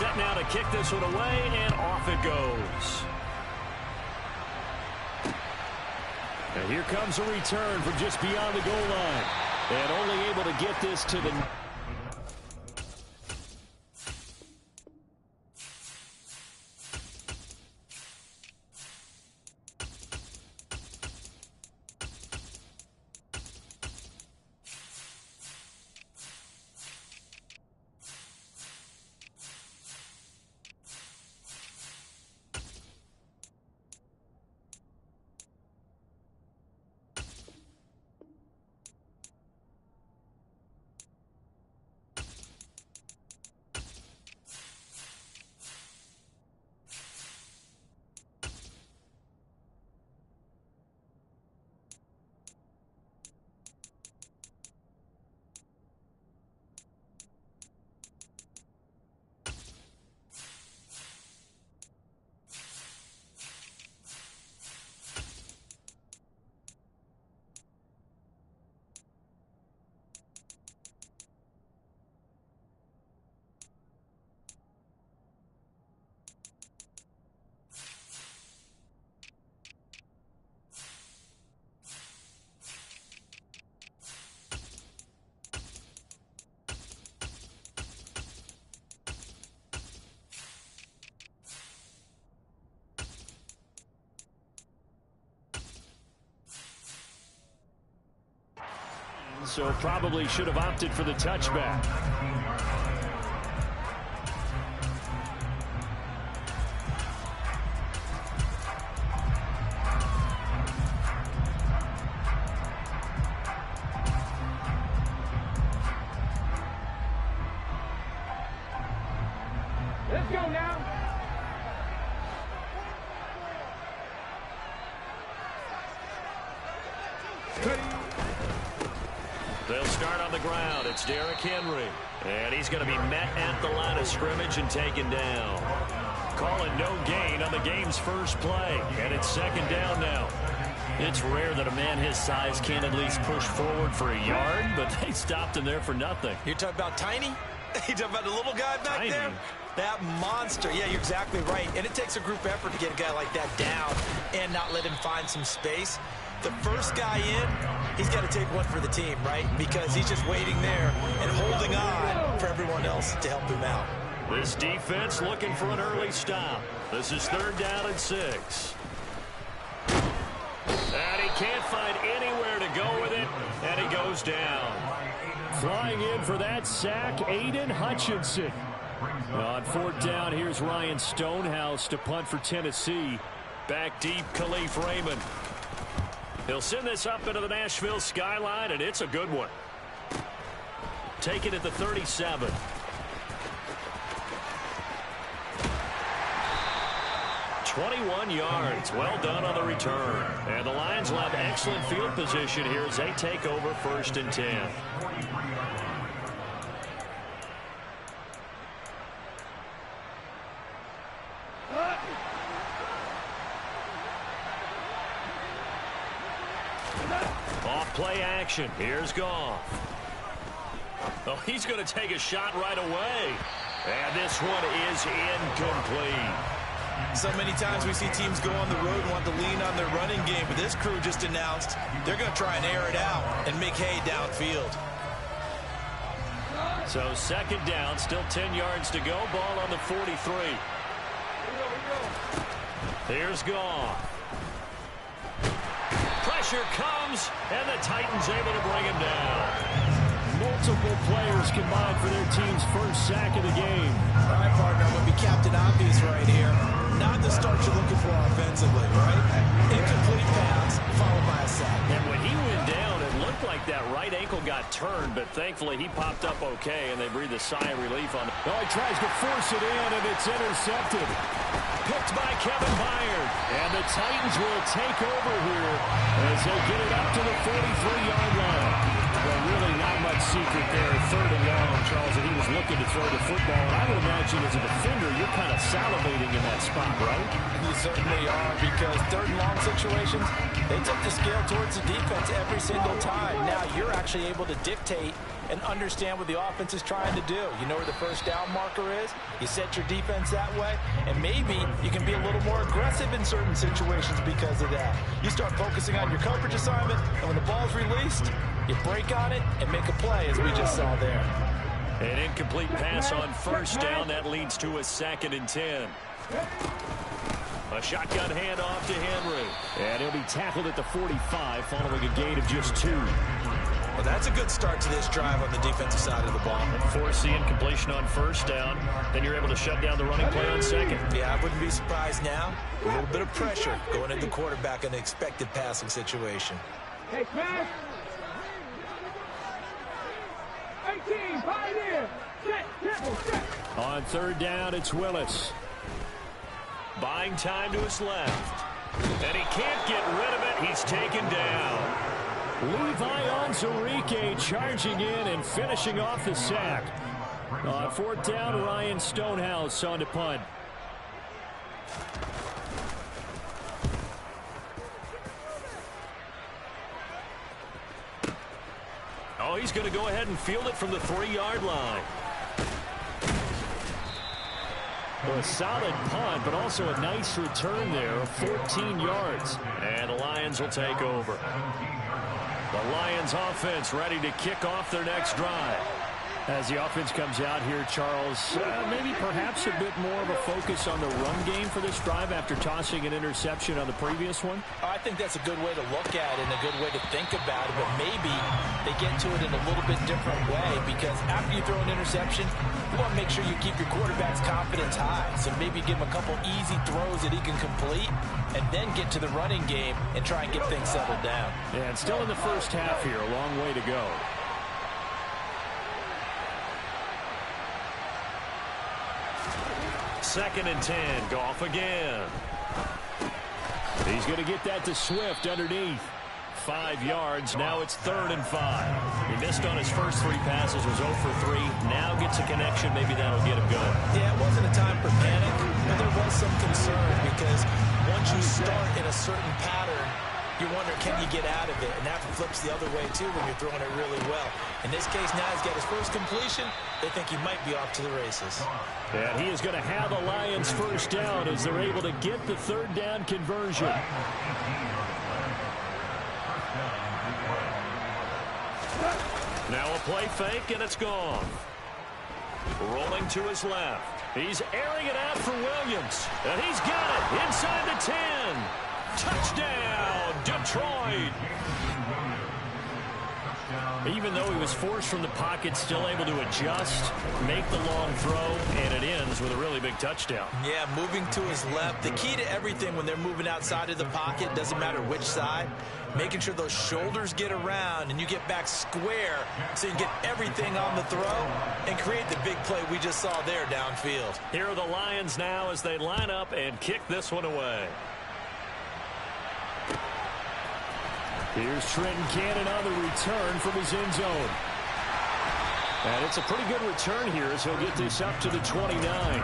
set now to kick this one away, and off it goes. And here comes a return from just beyond the goal line. And only able to get this to the... So probably should have opted for the touchback. Let's go now. They'll start on the ground. It's Derrick Henry. And he's going to be met at the line of scrimmage and taken down. Calling no gain on the game's first play. And it's second down now. It's rare that a man his size can't at least push forward for a yard, but they stopped him there for nothing. You're talking about tiny? You're talking about the little guy back there? That monster. Yeah, you're exactly right. And it takes a group effort to get a guy like that down and not let him find some space. The first guy in, he's got to take one for the team, right? Because he's just waiting there and holding on for everyone else to help him out. This defense looking for an early stop. This is 3rd down and 6. And he can't find anywhere to go with it, and he goes down. Flying in for that sack, Aiden Hutchinson. On 4th down, here's Ryan Stonehouse to punt for Tennessee. Back deep, Khalif Raymond. He'll send this up into the Nashville skyline, and it's a good one. Take it at the 37. "21 yards. Well done on the return. And the Lions will have excellent field position here as they take over 1st and 10. Off play action. Here's Goff. Oh, he's going to take a shot right away. And this one is incomplete. So many times we see teams go on the road and want to lean on their running game, but this crew just announced they're going to try and air it out and make hay downfield. So 2nd down, still 10 yards to go. Ball on the 43. Here's Goff. Pressure comes, and the Titans able to bring him down. Multiple players combined for their team's first sack of the game. All right, partner, I'm going to be Captain Obvious right here. Not the start you're looking for offensively, right? Incomplete pass, followed by a sack. And when he went down, it looked like that right ankle got turned, but thankfully he popped up okay, and they breathed a sigh of relief on it. Oh, he tries to force it in, and it's intercepted. Picked by Kevin Byard. And the Titans will take over here as they get it up to the 43-yard line. Well, really not much secret there. 3rd and long, Charles, and he was looking to throw the football. And I would imagine as a defender, you're kind of salivating in that spot, right? You certainly are, because 3rd and long situations, they tip the scale towards the defense every single time. Now you're actually able to dictate and understand what the offense is trying to do. You know where the first down marker is. You set your defense that way, and maybe you can be a little more aggressive in certain situations because of that. You start focusing on your coverage assignment, and when the ball's released, you break on it and make a play, as we just saw there. An incomplete pass on first down. That leads to a 2nd and 10. A shotgun handoff to Henry. And he'll be tackled at the 45 following a gain of just 2. Well, that's a good start to this drive on the defensive side of the ball. Force the incompletion on first down. Then you're able to shut down the running play on 2nd. Yeah, I wouldn't be surprised now. A little bit of pressure going into the quarterback in an expected passing situation. Hey, Smash! 18, pioneer! Set. On 3rd down, it's Willis. Buying time to his left. And he can't get rid of it. He's taken down. Levi Onwuzurike charging in and finishing off the sack. On 4th down, Ryan Stonehouse on to punt. Oh, he's going to go ahead and field it from the 3-yard line. Well, a solid punt, but also a nice return there of 14 yards. And the Lions will take over. The Lions offense ready to kick off their next drive. As the offense comes out here, Charles, maybe perhaps a bit more of a focus on the run game for this drive after tossing an interception on the previous one? I think that's a good way to look at it and a good way to think about it, but maybe they get to it in a little bit different way, because after you throw an interception, you want to make sure you keep your quarterback's confidence high. So maybe give him a couple easy throws that he can complete and then get to the running game and try and get things settled down. Yeah, and still in the first half here, a long way to go. Second and 10. Goff again. He's going to get that to Swift underneath. 5 yards. Now it's 3rd and 5. He missed on his first 3 passes. Was 0 for 3. Now gets a connection. Maybe that'll get him going. Yeah, it wasn't a time for panic, but there was some concern because once you start in a certain pattern, you wonder, can you get out of it? And that flips the other way, too, when you're throwing it really well. In this case, now he's got his first completion. They think he might be off to the races. And he is going to have the Lions first down as they're able to get the 3rd down conversion. Now a play fake, and it's gone. Rolling to his left. He's airing it out for Williams. And he's got it inside the 10. Touchdown, Detroit. Even though he was forced from the pocket, still able to adjust, make the long throw, and it ends with a really big touchdown. Yeah, moving to his left. The key to everything when they're moving outside of the pocket, doesn't matter which side, making sure those shoulders get around and you get back square so you get everything on the throw and create the big play we just saw there downfield. Here are the Lions now as they line up and kick this one away. Here's Trenton Cannon on the return from his end zone. And it's a pretty good return here as he'll get this up to the 29.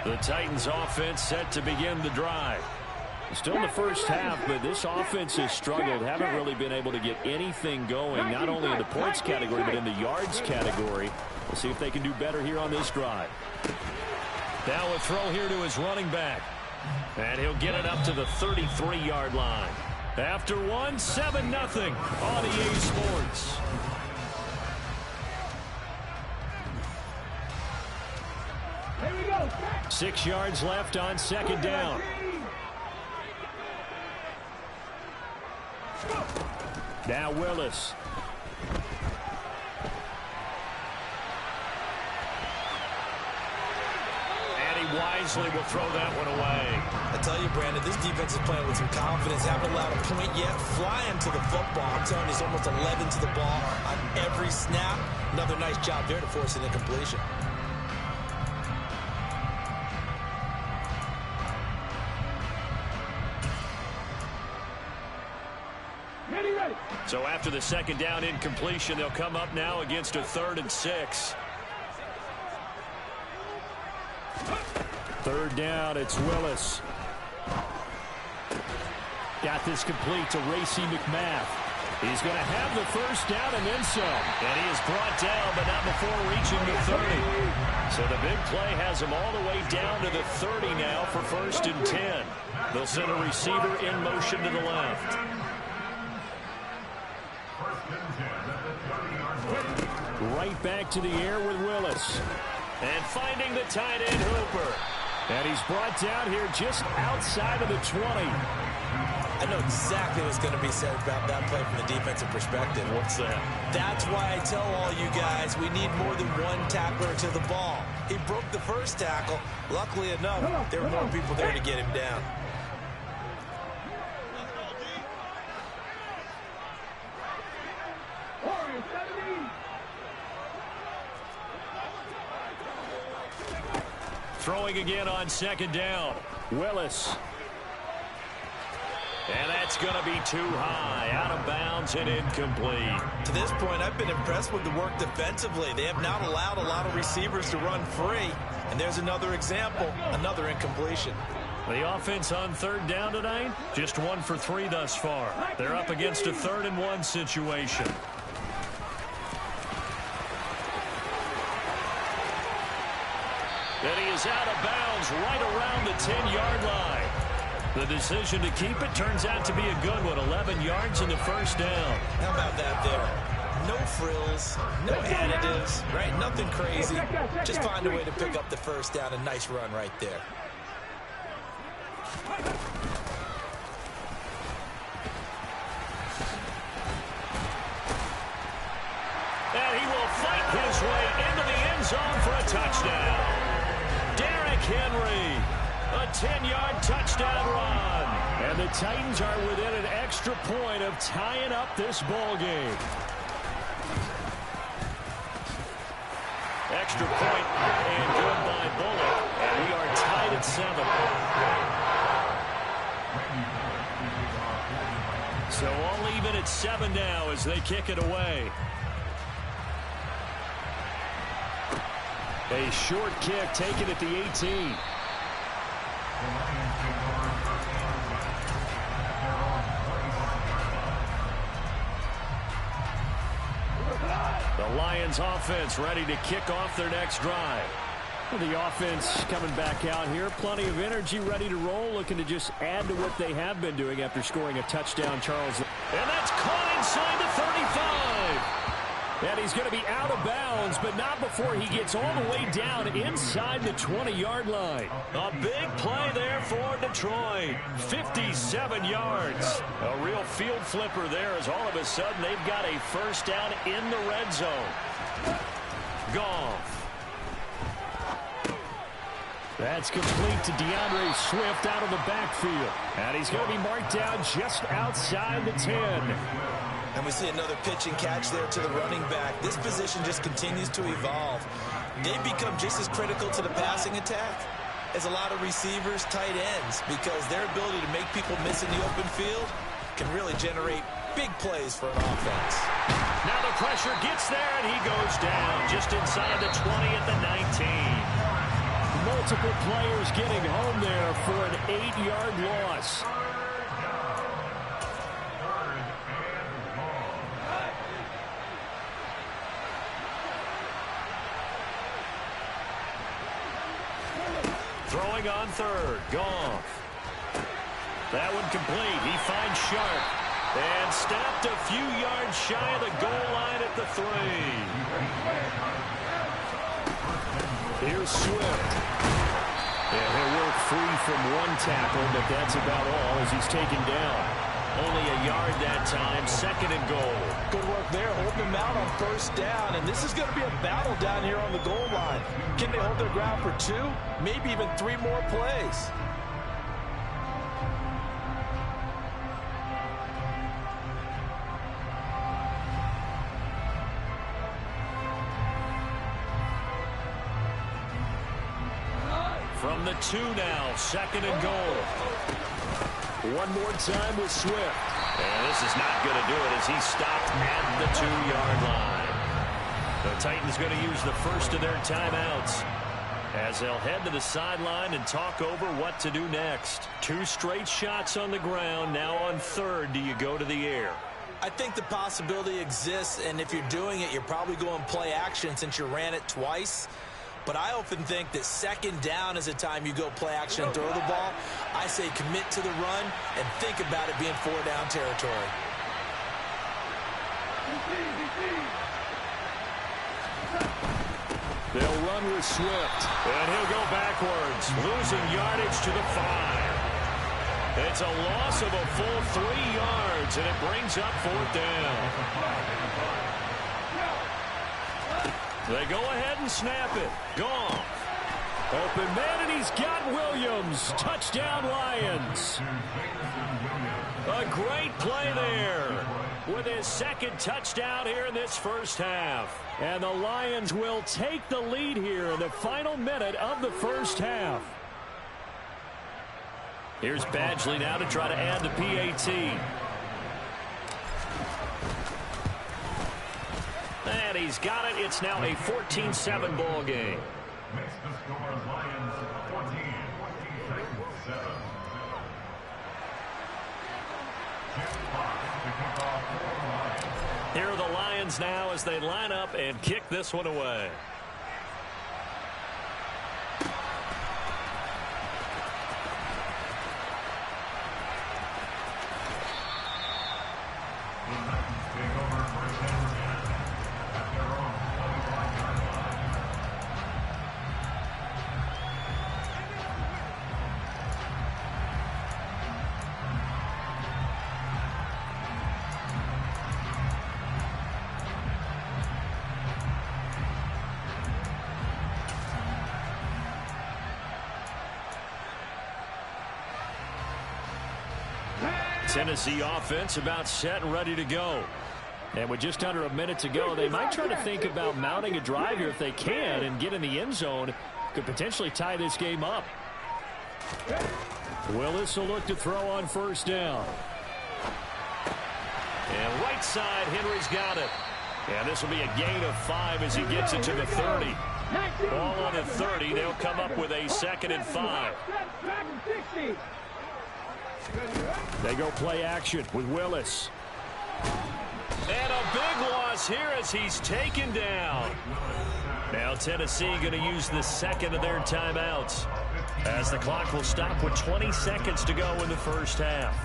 The Titans offense set to begin the drive. Still in the first half, but this offense has struggled. Haven't really been able to get anything going, not only in the points category, but in the yards category. We'll see if they can do better here on this drive. Now a throw here to his running back. And he'll get it up to the 33-yard line. After one, 7-0 on EA Sports. Here we go. 6 yards left on 2nd down. Now Willis. And he wisely will throw that one away. I tell you, Brandon, this defense is playing with some confidence. Haven't allowed a point yet. Flying to the football. I'm telling you, it's almost 11 to the ball on every snap. Another nice job there to force an incompletion. So after the 2nd down incompletion, they'll come up now against a 3rd and 6. Third down, it's Willis. Got this complete to Racey McMath. He's going to have the first down and then some. And he is brought down, but not before reaching the 30. So the big play has him all the way down to the 30 now for 1st and 10. They'll send a receiver in motion to the left. Right back to the air with Willis. And finding the tight end Hooper. And he's brought down here just outside of the 20. I know exactly what's going to be said about that play from the defensive perspective. What's that? That's why I tell all you guys we need more than one tackler to the ball. He broke the first tackle. Luckily enough, there were more people there to get him down. Throwing again on 2nd down. Willis. And that's going to be too high. Out of bounds and incomplete. To this point, I've been impressed with the work defensively. They have not allowed a lot of receivers to run free. And there's another example, another incompletion. The offense on 3rd down tonight, just 1 for 3 thus far. They're up against a 3rd and 1 situation. And he is out of bounds right around the 10-yard line. The decision to keep it turns out to be a good one. 11 yards in the first down. How about that there? No frills, no additives, right? Nothing crazy. Just find a way to pick up the first down. A nice run right there. And he will fight his way into the end zone for a touchdown. Derrick Henry. A 10-yard touchdown run. And the Titans are within an extra point of tying up this ball game. Extra point and good by Bullock. And we are tied at 7. So all even at 7 now as they kick it away. A short kick taken at the 18. The Lions offense ready to kick off their next drive. The offense coming back out here. Plenty of energy, ready to roll, looking to just add to what they have been doing after scoring a touchdown, Charles. And that's caught inside the 35. And he's going to be out of bounds, but not before he gets all the way down inside the 20-yard line. A big play there for Detroit. 57 yards. A real field flipper there as all of a sudden they've got a first down in the red zone. Goff. That's complete to DeAndre Swift out of the backfield. And he's going to be marked down just outside the 10. And we see another pitch and catch there to the running back. This position just continues to evolve. They've become just as critical to the passing attack as a lot of receivers, tight ends, because their ability to make people miss in the open field can really generate big plays for an offense. Now the pressure gets there, and he goes down just inside the 20 at the 19. Multiple players getting home there for an 8-yard loss. Throwing on 3rd. Goff. That one complete. He finds Sharp. And stopped a few yards shy of the goal line at the 3. Here's Swift. Yeah, he'll work free from one tackle, but that's about all as he's taken down. Only a yard that time. 2nd and goal. Good work there, holding them out on 1st down. And this is going to be a battle down here on the goal line. Can they hold their ground for 2, maybe even 3 more plays? From the 2 now, 2nd and goal. One more time with Swift. And this is not going to do it as he stopped at the 2-yard line. The Titans going to use the first of their timeouts as they'll head to the sideline and talk over what to do next. 2 straight shots on the ground. Now on third, do you go to the air? I think the possibility exists, and if you're doing it, you're probably going play action since you ran it twice. But I often think that second down is the time you go play action and throw the ball. I say commit to the run and think about it being 4-down territory. They'll run with Swift, and he'll go backwards, losing yardage to the 5. It's a loss of a full 3 yards, and it brings up 4th down. They go ahead and snap it. Goff. Open man, and he's got Williams. Touchdown, Lions. A great play there with his second touchdown here in this first half. And the Lions will take the lead here in the final minute of the first half. Here's Badgley now to try to add the PAT. And he's got it. It's now a 14-7 ball game. Makes the score Lions 14-7. Here are the Lions now as they line up and kick this one away. Tennessee offense about set and ready to go. And with just under a minute to go, they might try to think about mounting a drive here if they can and get in the end zone. Could potentially tie this game up. Willis will look to throw on first down. And right side, Henry's got it. And this will be a gain of 5 as he gets it to the 30. Ball on the 30. They'll come up with a 2nd and 5. They go play action with Willis. And a big loss here as he's taken down. Now Tennessee going to use the second of their timeouts as the clock will stop with 20 seconds to go in the first half.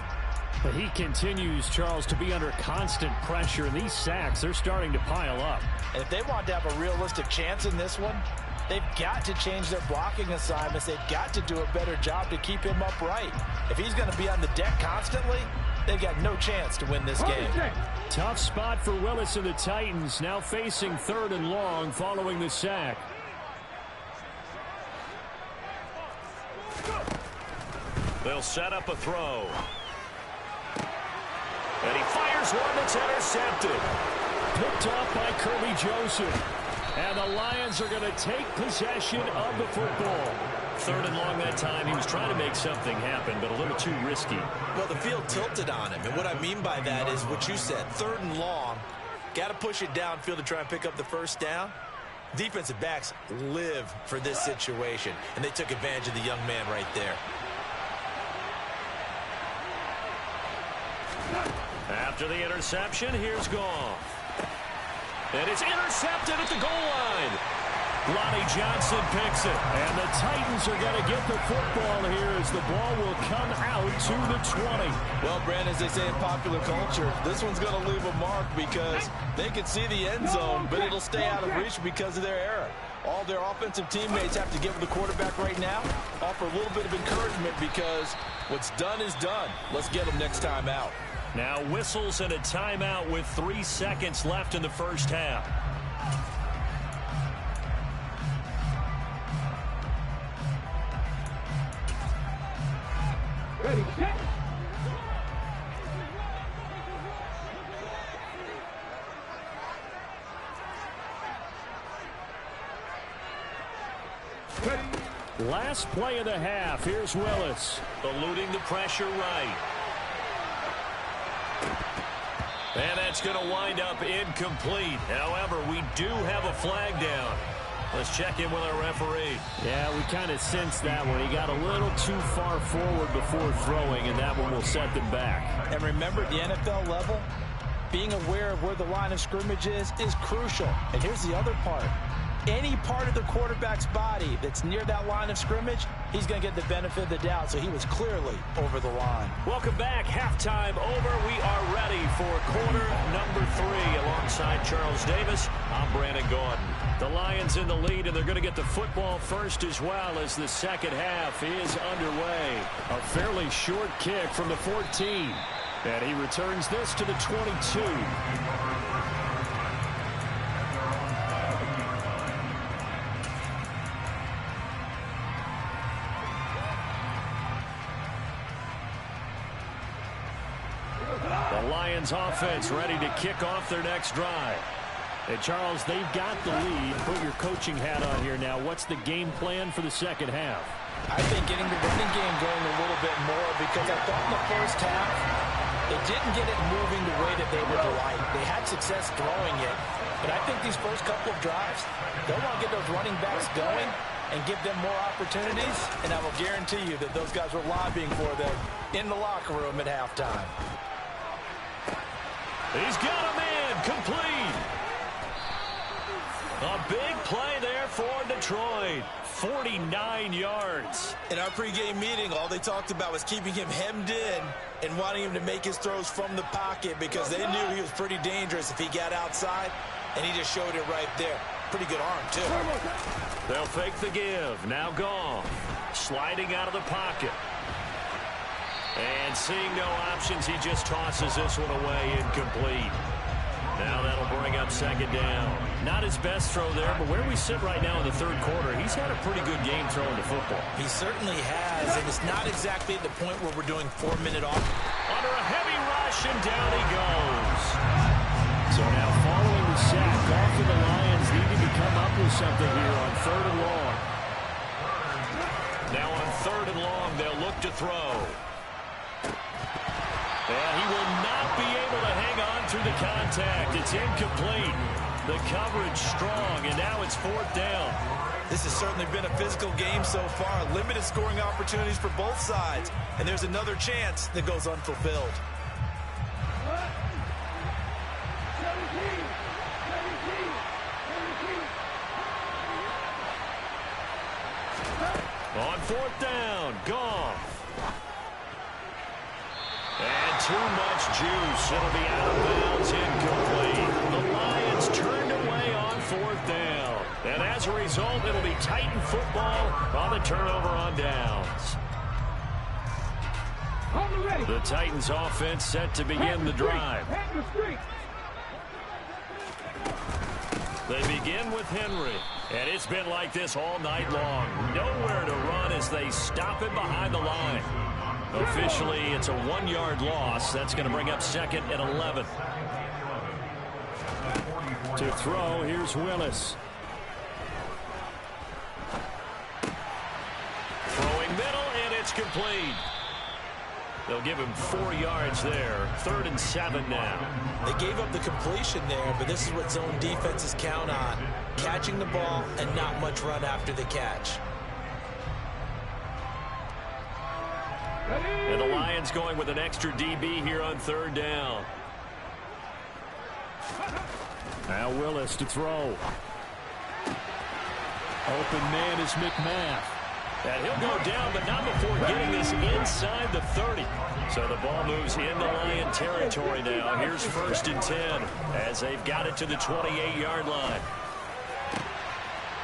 But he continues, Charles, to be under constant pressure. These sacks, they're starting to pile up. And if they want to have a realistic chance in this one, they've got to change their blocking assignments. They've got to do a better job to keep him upright. If he's going to be on the deck constantly, they've got no chance to win this game. Tough spot for Willis and the Titans, now facing 3rd and long following the sack. They'll set up a throw. And he fires one that's intercepted. Picked off by Kirby Joseph. And the Lions are going to take possession of the football. 3rd and long that time. He was trying to make something happen, but a little too risky. Well, the field tilted on him. And what I mean by that is what you said. 3rd and long. Got to push it downfield to try and pick up the first down. Defensive backs live for this situation. And they took advantage of the young man right there. After the interception, here's Goff. And it's intercepted at the goal line. Lonnie Johnson picks it. And the Titans are going to get the football here as the ball will come out to the 20. Well, Brandon, as they say in popular culture, this one's going to leave a mark because they can see the end zone, but it'll stay out of reach because of their error. All their offensive teammates have to give the quarterback right now, offer a little bit of encouragement because what's done is done. Let's get them next time out. Now whistles and a timeout with 3 seconds left in the first half. Ready, set. Last play of the half. Here's Willis. Eluding the pressure right. And that's going to wind up incomplete. However, we do have a flag down. Let's check in with our referee. Yeah, we kind of sensed that one. He got a little too far forward before throwing, and that one will set them back. And remember, at the NFL level, being aware of where the line of scrimmage is crucial. And here's the other part. Any part of the quarterback's body that's near that line of scrimmage, he's going to get the benefit of the doubt. So he was clearly over the line. Welcome back. Halftime over. We are ready for quarter number 3. Alongside Charles Davis, I'm Brandon Gordon. The Lions in the lead, and they're going to get the football first as well as the second half is underway. A fairly short kick from the 14. And he returns this to the 22. The Lions offense ready to kick off their next drive. And Charles, they've got the lead. Put your coaching hat on here now. What's the game plan for the second half? I think getting the running game going a little bit more, because I thought in the first half they didn't get it moving the way that they would like. They had success throwing it, but I think these first couple of drives, they'll want to get those running backs going and give them more opportunities, and I will guarantee you that those guys were lobbying for them in the locker room at halftime. He's got a man complete. A big play there for Detroit. 49 yards. In our pregame meeting, all they talked about was keeping him hemmed in and wanting him to make his throws from the pocket because they knew he was pretty dangerous if he got outside, and he just showed it right there. Pretty good arm, too. They'll fake the give. Now gone. Sliding out of the pocket. And seeing no options, he just tosses this one away, incomplete. Now that'll bring up second down. Not his best throw there, but where we sit right now in the third quarter, he's had a pretty good game throwing the football. He certainly has, and it's not exactly at the point where we're doing 4-minute off. Under a heavy rush, and down he goes. So now following the sack, Goff and the Lions needing to come up with something here on 3rd and long. Now on 3rd and long, they'll look to throw. And he will not be able to hang on through the contact. It's incomplete. The coverage strong, and now it's 4th down. This has certainly been a physical game so far. Limited scoring opportunities for both sides. And there's another chance that goes unfulfilled. 17. On 4th down, Goff. And too much juice. It'll be out of bounds, incomplete. The Lions turned away on 4th down. And as a result, it'll be Titan football on the turnover on downs. The Titans offense set to begin the drive. They begin with Henry. And it's been like this all night long. Nowhere to run as they stop him behind the line. Officially, it's a 1-yard loss. That's going to bring up 2nd and 11. To throw, here's Willis. Throwing middle, and it's complete. They'll give him 4 yards there. 3rd and 7 now. They gave up the completion there, but this is what zone defenses count on. Catching the ball and not much run after the catch. And the Lions going with an extra DB here on 3rd down. Now Willis to throw. Open man is McMath. And he'll go down, but not before getting this inside the 30. So the ball moves into Lion territory now. Here's 1st and 10 as they've got it to the 28-yard line.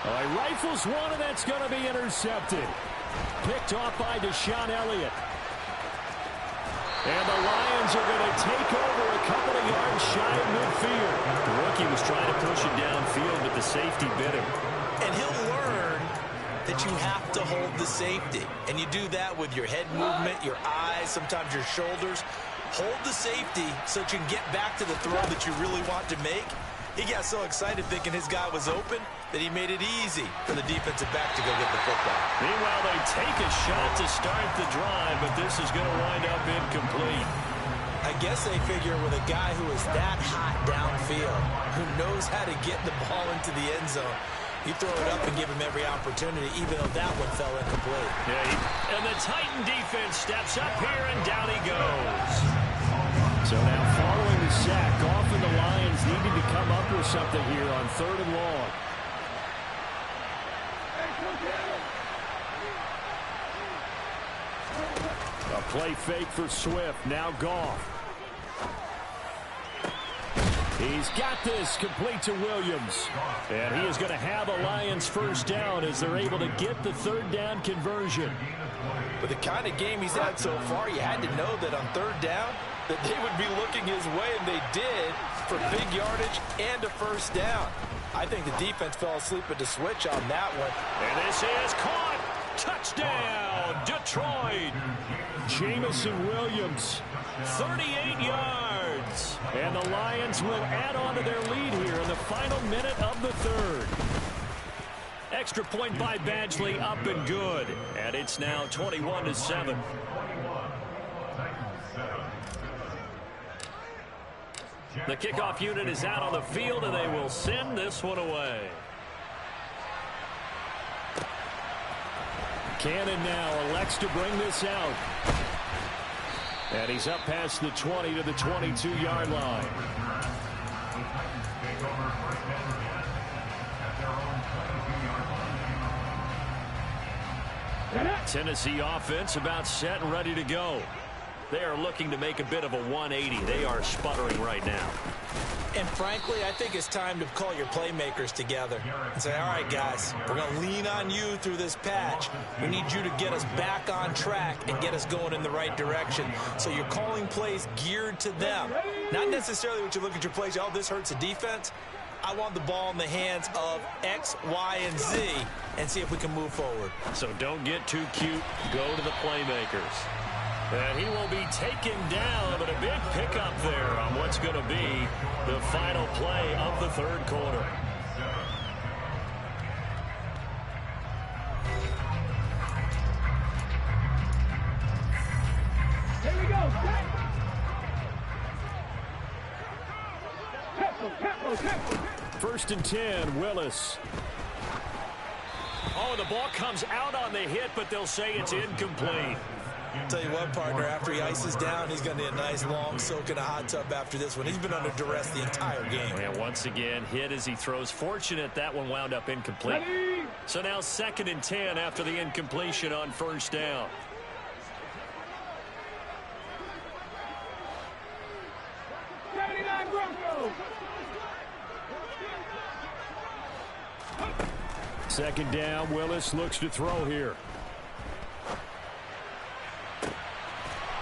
He rifles one, and that's going to be intercepted. Picked off by Deshaun Elliott. And the Lions are going to take over a couple of yards shy of midfield. The rookie was trying to push it downfield, but the safety bit him. And he'll learn that you have to hold the safety. And you do that with your head movement, your eyes, sometimes your shoulders. Hold the safety so that you can get back to the throw that you really want to make. He got so excited thinking his guy was open that he made it easy for the defensive back to go get the football. Meanwhile, they take a shot to start the drive, but this is going to wind up incomplete. I guess they figure with a guy who is that hot downfield, who knows how to get the ball into the end zone, You throw it up and give him every opportunity, even though that one fell incomplete. Yeah, and the Titan defense steps up here, and down he goes. So now following the sack, Goff and the Lions needing to come up with something here on 3rd and long. A play fake for Swift. Now Goff. He's got this complete to Williams. And he is going to have a Lions first down as they're able to get the 3rd down conversion. With the kind of game he's had so far, you had to know that on 3rd down that they would be looking his way, and they did, for big yardage and a first down. I think the defense fell asleep at the switch on that one. And this is caught. Touchdown, Detroit. Jamison Williams, 38 yards. And the Lions will add on to their lead here in the final minute of the 3rd. Extra point by Badgley, up and good. And it's now 21-7. The kickoff unit is out on the field, and they will send this one away. Cannon now elects to bring this out. And he's up past the 20 to the 22-yard line. Tennessee offense about set and ready to go. They are looking to make a bit of a 180. They are sputtering right now. And frankly, I think it's time to call your playmakers together and say, all right, guys, we're going to lean on you through this patch. We need you to get us back on track and get us going in the right direction. So you're calling plays geared to them. Not necessarily what you look at your plays, oh, this hurts the defense. I want the ball in the hands of X, Y, and Z and see if we can move forward. So don't get too cute. Go to the playmakers. And he will be taken down, but a big pickup there on what's going to be the final play of the 3rd quarter. Here we go. Tempo. 1st and 10, Willis. Oh, the ball comes out on the hit, but they'll say it's incomplete. Tell you what, partner, after he ices down, he's going to need a nice long soak in a hot tub after this one. He's been under duress the entire game. And once again, hit as he throws. Fortunate that one wound up incomplete. Ready? So now 2nd and 10 after the incompletion on 1st down. Broncos. 2nd down, Willis looks to throw here.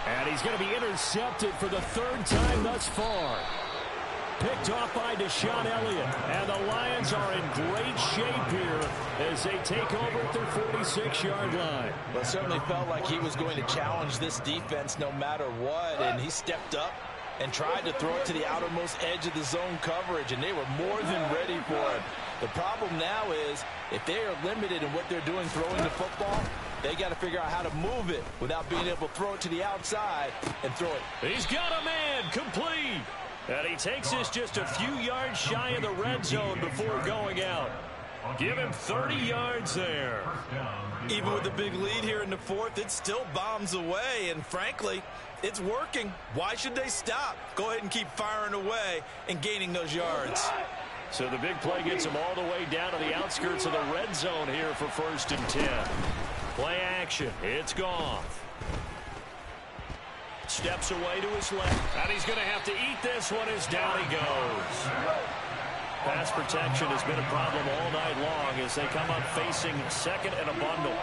And he's going to be intercepted for the 3rd time thus far. Picked off by Deshaun Elliott. And the Lions are in great shape here as they take over at their 46-yard line. Well, it certainly felt like he was going to challenge this defense no matter what, and he stepped up and tried to throw it to the outermost edge of the zone coverage, and they were more than ready for it. The problem now is if they are limited in what they're doing throwing the football, they got to figure out how to move it without being able to throw it to the outside and throw it. He's got a man complete. And he takes this just a few yards shy of the red zone before going out. Give him 30 yards there. Even with a big lead here in the 4th, it still bombs away. And frankly, it's working. Why should they stop? Go ahead and keep firing away and gaining those yards. So the big play gets him all the way down to the outskirts of the red zone here for 1st and 10. Play action. It's Goff. Steps away to his left. And he's going to have to eat this one as down he goes. Pass protection has been a problem all night long as they come up facing 2nd and a bundle.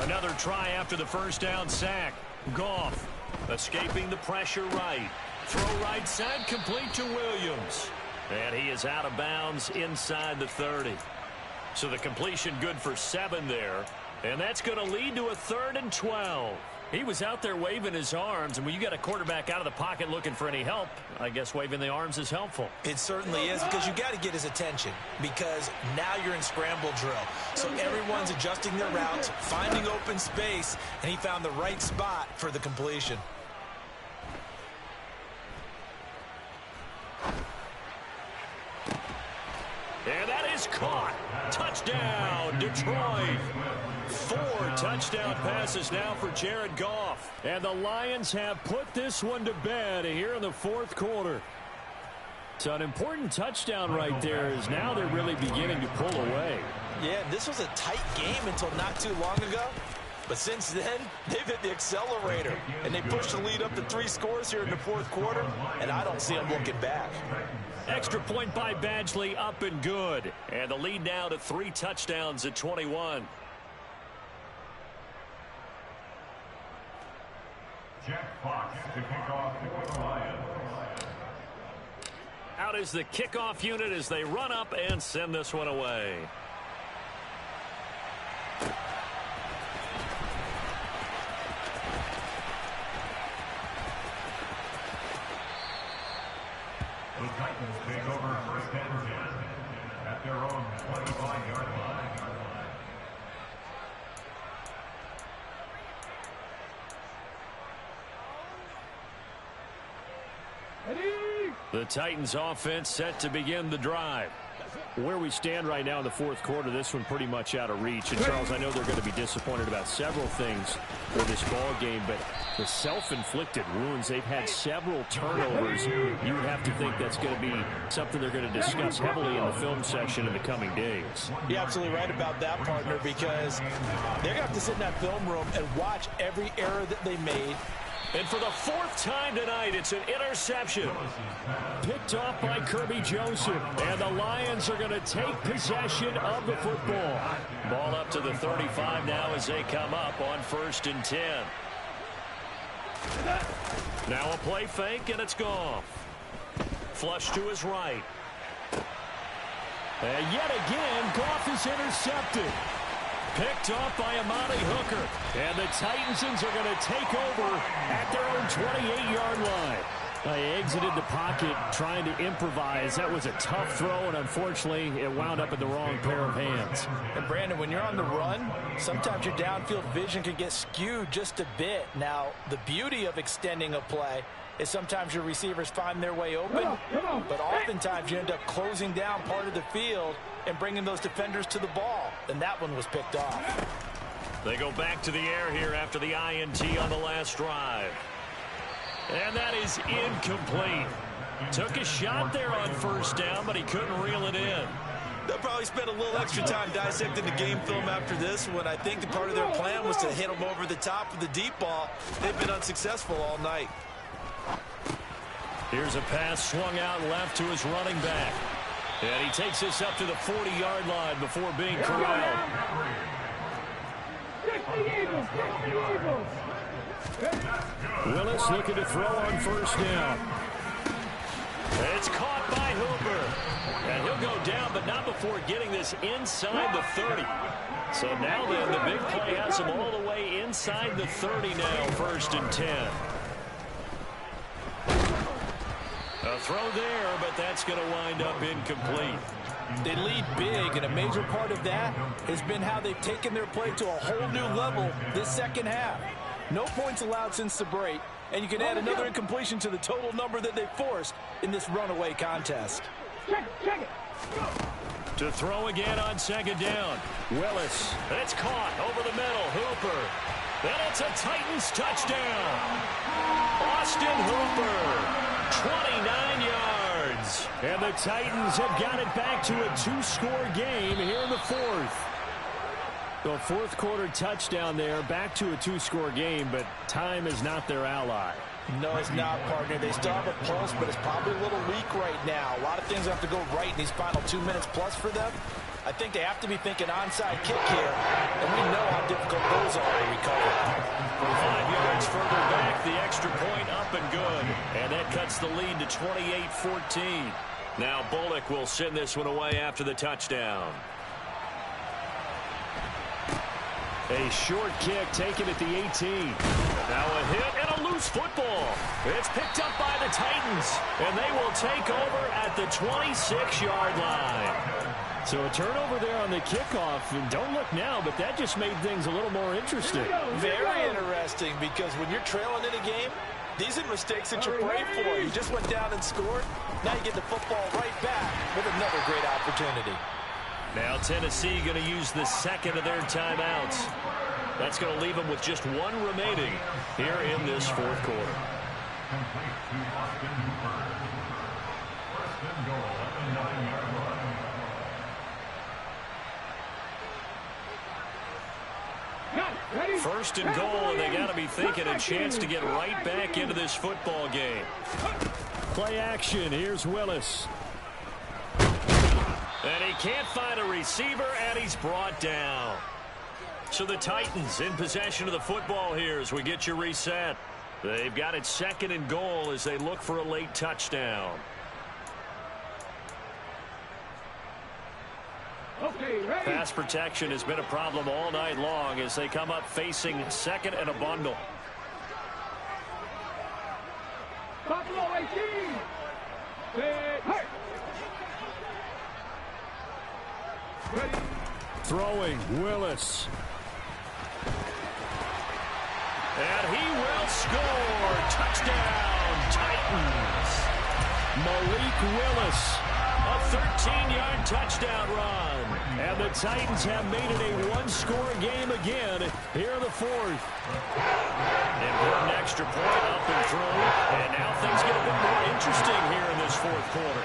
Another try after the 1st down sack. Goff escaping the pressure right. Throw right side complete to Williams. And he is out of bounds inside the 30. So the completion good for 7 there. And that's going to lead to a 3rd and 12. He was out there waving his arms, and when you got a quarterback out of the pocket looking for any help, I guess waving the arms is helpful. It certainly is, because you got to get his attention, because now you're in scramble drill. So everyone's adjusting their routes, finding open space, and he found the right spot for the completion. And that is caught. Touchdown, Detroit. 4 touchdown passes now for Jared Goff. And the Lions have put this one to bed here in the fourth quarter. So an important touchdown right there is now they're really beginning to pull away. Yeah, this was a tight game until not too long ago. But since then, they've hit the accelerator. And they pushed the lead up to 3 scores here in the fourth quarter. And I don't see them looking back. Extra point by Badgley, up and good. And the lead now to 3 touchdowns at 21. Jack Fox to kick off for the Lions. Out is the kickoff unit as they run up and send this one away. The Titans take over first and 10 at their own 25-yard line. The Titans offense set to begin the drive. Where we stand right now in the fourth quarter, this one pretty much out of reach. And, Charles, I know they're going to be disappointed about several things for this ball game, but the self-inflicted wounds, they've had several turnovers. You would have to think that's going to be something they're going to discuss heavily in the film session in the coming days. You're absolutely right about that, partner, because they're going to have to sit in that film room and watch every error that they made. And for the 4th time tonight, it's an interception. Picked off by Kirby Joseph. And the Lions are going to take possession of the football. Ball up to the 35 now as they come up on 1st and 10. Now a play fake, and it's Goff. Flush to his right. And yet again, Goff is intercepted. Picked off by Amani Hooker. And the Titansons are going to take over at their own 28-yard line. They exited the pocket trying to improvise. That was a tough throw, and unfortunately, it wound up in the wrong pair of hands. And, Brandon, when you're on the run, sometimes your downfield vision can get skewed just a bit. Now, the beauty of extending a play is sometimes your receivers find their way open, but oftentimes you end up closing down part of the field and bringing those defenders to the ball, and that one was picked off. They go back to the air here after the INT on the last drive. And that is incomplete. Took a shot there on 1st down, but he couldn't reel it in. They'll probably spend a little extra time dissecting the game film after this one. I think the part of their plan was to hit them over the top of the deep ball. They've been unsuccessful all night. Here's a pass swung out left to his running back. And he takes this up to the 40-yard line before being corralled. Willis looking to throw on 1st down. It's caught by Hooper. And he'll go down, but not before getting this inside the 30. So now then, the big play has him all the way inside the 30 now, 1st and 10. A throw there, but that's going to wind up incomplete. They lead big, and a major part of that has been how they've taken their play to a whole new level this second half. No points allowed since the break, and you can add another incompletion to the total number that they forced in this runaway contest. Check it. To throw again on 2nd down. Willis. It's caught over the middle. Hooper. Then it's a Titans touchdown. Austin Hooper. 29 yards. And the Titans have got it back to a 2-score game here in the 4th. The fourth quarter touchdown there, back to a 2-score game, but time is not their ally. No, it's not, partner. They still have a pulse, but it's probably a little weak right now. A lot of things have to go right in these final 2 minutes plus for them. I think they have to be thinking onside kick here, and we know how difficult those are to recover. 5 yards further back, the extra point up and good. And that cuts the lead to 28-14. Now Bullock will send this one away after the touchdown. A short kick taken at the 18. Now a hit and a loose football. It's picked up by the Titans, and they will take over at the 26-yard line. So a turnover there on the kickoff, and don't look now, but that just made things a little more interesting. Very interesting, because when you're trailing in a game, These are mistakes that you pray for. You just went down and scored. Now you get the football right back with another great opportunity. Now Tennessee going to use the second of their timeouts. That's going to leave them with just one remaining here in this fourth quarter. Complete to Austin Hooper. First and goal at the 9-yard line. First and goal, and they got to be thinking a chance to get right back into this football game. Play action. Here's Willis. And he can't find a receiver, and he's brought down. So the Titans in possession of the football here as we get you reset. They've got it second and goal as they look for a late touchdown. Okay, ready. Pass protection has been a problem all night long as they come up facing second and a bundle. Buffalo 18. Hey. Ready. Throwing, Willis. And he will score. Touchdown, Titans. Malik Willis. A 13-yard touchdown run. And the Titans have made it a one-score game again here in the fourth. Important extra point up and through. And now things get a bit more interesting here in this fourth quarter.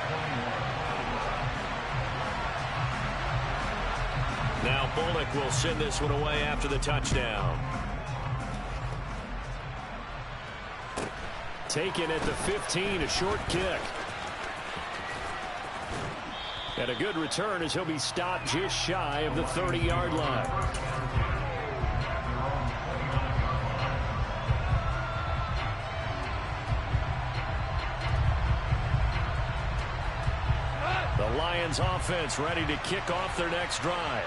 Now Bullock will send this one away after the touchdown. Taken at the 15, a short kick. And a good return as he'll be stopped just shy of the 30-yard line. The Lions offense ready to kick off their next drive.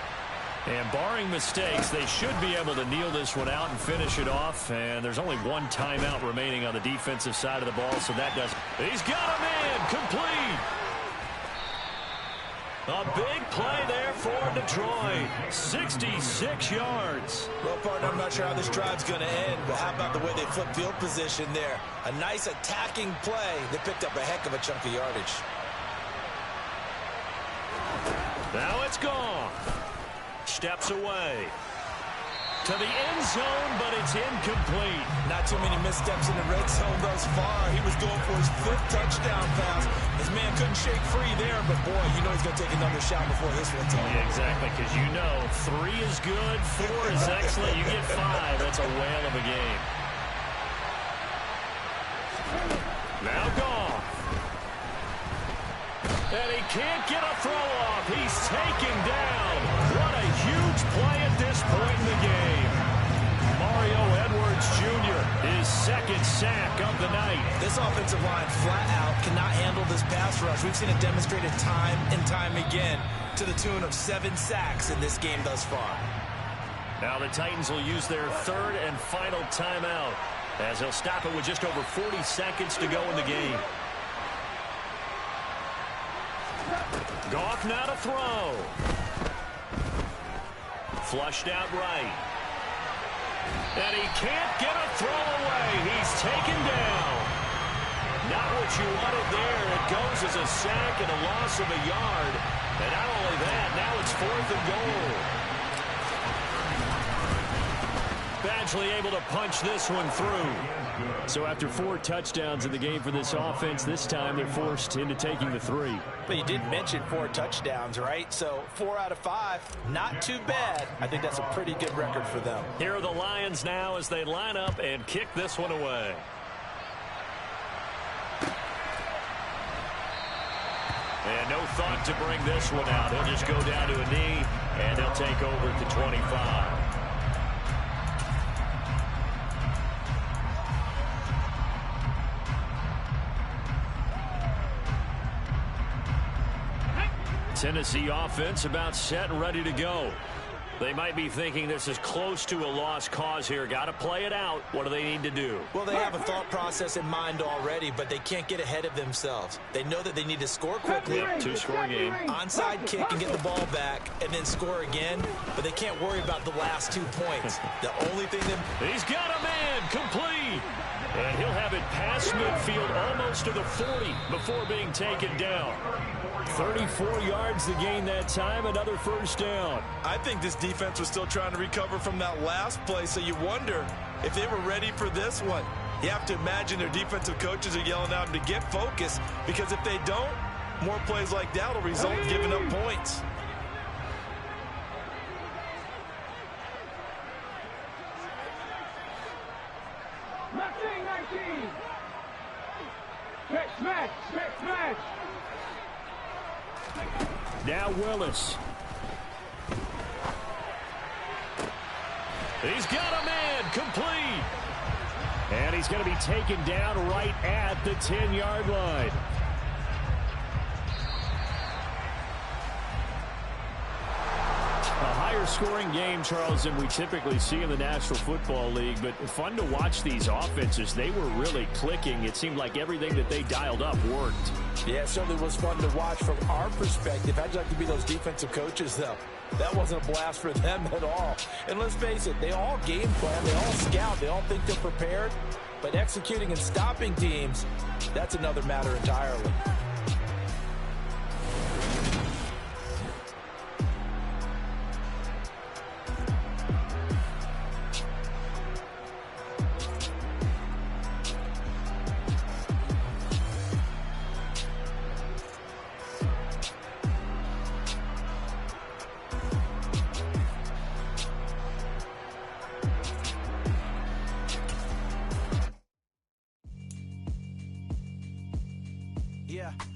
And barring mistakes, they should be able to kneel this one out and finish it off. And there's only one timeout remaining on the defensive side of the ball, so that does. He's got a man complete. A big play there for Detroit. 66 yards. Well, partner, I'm not sure how this drive's going to end, but how about the way they flipped field position there? A nice attacking play. They picked up a heck of a chunk of yardage. Now it's gone. Steps away to the end zone, but it's incomplete. Not too many missteps in the red zone thus far. He was going for his 5th touchdown pass. His man couldn't shake free there, but boy, you know he's going to take another shot before this one's over. Yeah, exactly, because you know 3 is good, 4 is excellent. You get 5, that's a whale of a game. Now gone. And he can't get a throw off. He's taken down. What a huge play at this point in the game. Mario Edwards Jr., his 2nd sack of the night. This offensive line flat out cannot handle this pass rush. We've seen it demonstrated time and time again to the tune of 7 sacks in this game thus far. Now the Titans will use their 3rd and final timeout as they'll stop it with just over 40 seconds to go in the game. Goff now to throw. Flushed out right. And he can't get a throw away. He's taken down. Not what you wanted there. It goes as a sack and a loss of a yard. And not only that, now it's 4th and goal. Badgley able to punch this one through. So after 4 touchdowns in the game for this offense, this time they're forced into taking the 3. But you did mention 4 touchdowns, right? So 4 out of 5, not too bad. I think that's a pretty good record for them. Here are the Lions now as they line up and kick this one away. And no thought to bring this one out. He'll just go down to a knee, and they'll take over at the 25. Tennessee offense about set and ready to go. They might be thinking this is close to a lost cause here. Got to play it out. What do they need to do? Well, they have a thought process in mind already, but they can't get ahead of themselves. They know that they need to score quickly. Yep, 2-score game. Onside kick and get the ball back and then score again, but they can't worry about the last 2 points. The only thing that... He's got a man complete. And he'll have it past midfield almost to the 40 before being taken down. 34 yards to gain that time, another first down. I think this defense was still trying to recover from that last play, so you wonder if they were ready for this one. You have to imagine their defensive coaches are yelling at them to get focused, because if they don't, more plays like that will result in giving up points. Smash! Now Willis. He's got a man, complete. And he's going to be taken down right at the 10-yard line. A higher scoring game, Charles, than we typically see in the National Football League, but fun to watch these offenses. They were really clicking. It seemed like everything that they dialed up worked. Yeah, it certainly was fun to watch from our perspective. How'd you like to be those defensive coaches, though? That wasn't a blast for them at all. And let's face it, they all game plan, they all scout, they all think they're prepared. But executing and stopping teams, that's another matter entirely.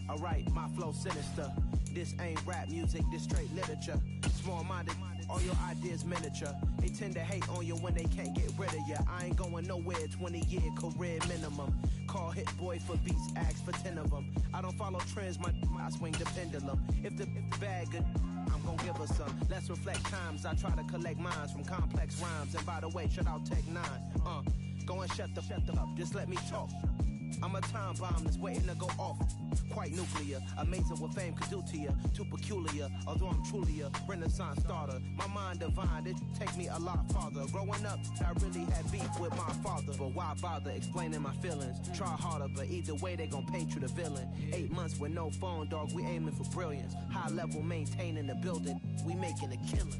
Alright, my flow sinister. This ain't rap music, this straight literature. Small-minded, all your ideas miniature. They tend to hate on you when they can't get rid of you. I ain't going nowhere, 20-year career minimum. Call hit boy for beats, ask for 10 of them. I don't follow trends, I swing the pendulum. If the bag good, I'm gonna give her some. Let's reflect times, I try to collect minds from complex rhymes. And by the way, shut out Tech 9. Go and shut the up, just let me talk. I'm a time bomb that's waiting to go off. Quite nuclear, amazing what fame could do to you. Too peculiar, although I'm truly a renaissance starter. My mind divine, it take me a lot farther. Growing up, I really had beef with my father. But why bother explaining my feelings? Try harder, but either way they gon' paint you the villain. 8 months with no phone, dog, we aiming for brilliance. High level maintaining the building, we making a killing.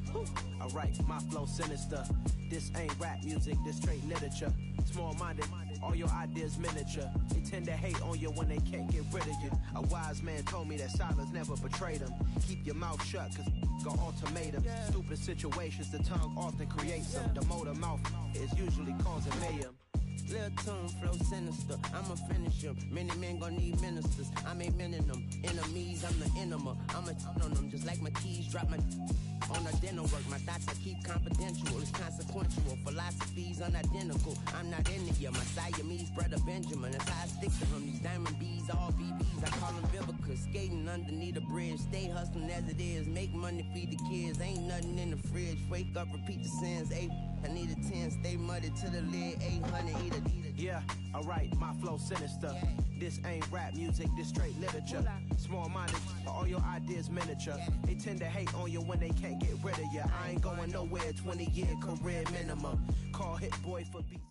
Alright, my flow sinister. This ain't rap music, this straight literature. Small-minded, all your ideas miniature. They tend to hate on you when they can't get rid of you. A wise man told me that silence never betrayed him. Keep your mouth shut, cause got ultimatums. Stupid situations, the tongue often creates them. The motor mouth is usually causing mayhem. Lil' tune, flow sinister, I'ma finish him. Many men gon' need ministers, I ain't mending them. Enemies, I'm the enema, I'ma on them. Just like my keys, drop my on the dinner work. My thoughts I keep confidential, it's consequential. Philosophies unidentical, I'm not into you. My Siamese brother Benjamin, that's how I stick to him. These diamond bees, all BBs, I call them Vivica. Skating underneath a bridge, stay hustling as it is. Make money, feed the kids, ain't nothing in the fridge. Wake up, repeat the sins, I need a 10, stay muddy to the lid, 800, eat a. Yeah, alright, my flow sinister. This ain't rap music, this straight literature. Small-minded, all your ideas miniature. They tend to hate on you when they can't get rid of you. I ain't going nowhere, 20-year career minimum. Call hit boy for beats.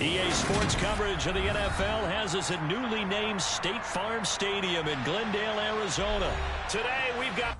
EA Sports coverage of the NFL has us at newly named State Farm Stadium in Glendale, Arizona. Today we've got...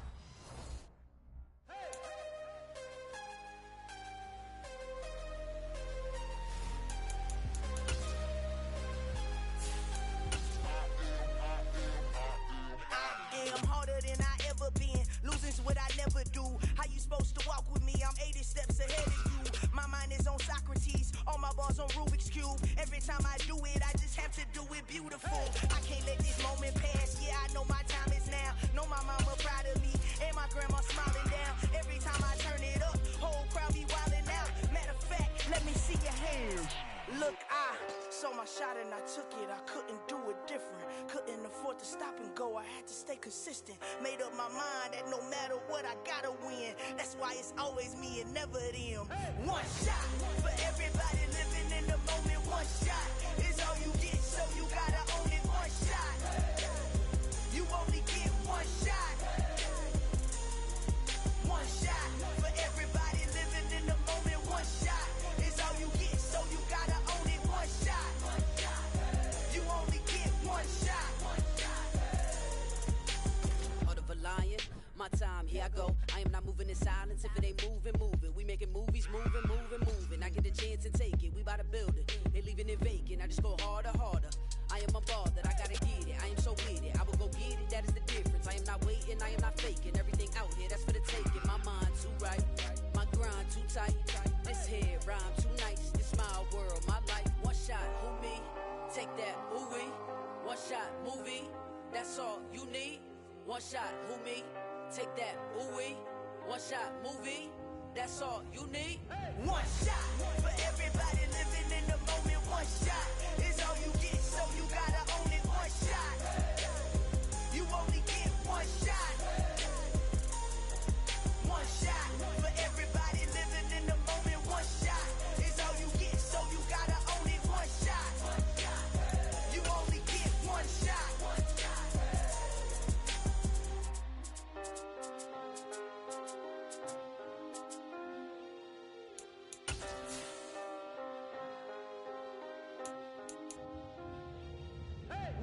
I'm harder than I ever been. Losing's what I never do. How you supposed to walk with me? I'm 80 steps ahead of you. My mind is on Socrates. All my bars on Rubik's Cube. Every time I do it, I just have to do it beautiful. I can't let this moment pass. Yeah, I know my time is now. Know my mama proud of me. And my grandma smiling down. Every time I turn it up, whole crowd be wilding out. Matter of fact, let me see your hands. Look, I saw my shot and I took it. I couldn't do it different. Couldn't afford to stop and go, I had to stay consistent. Made up my mind that no matter what, I gotta win. That's why it's always me and never them. One shot for everybody living in the moment. One shot is all you get, so you gotta own it. One shot, you only get one shot. One shot for everybody living in the moment. One shot is all you get, so you gotta own it. One shot, you only get one shot. Heart of a lion, my time, here I go. I am not moving in silence. If it ain't moving, move it. We making movies, moving. I get the chance and take it. We bout to build it. They leaving it vacant. I just go harder. I am a ball that I gotta get it. I am so with it. I will go get it. That is the difference. I am not waiting. I am not faking. Everything out here, that's for the taking. My mind too right. My grind too tight. This here rhyme too nice. This my world, my life. One shot, who me? Take that, who we? One shot, movie. That's all you need. One shot, who me? Take that, who we? One shot, movie. That's all you need. One shot for everybody living in the moment. One shot is all you get, so you gotta own it. One shot, you only get one shot. One shot for everybody living in the moment. One shot is all you get, so you gotta own it. One shot, you only get one shot.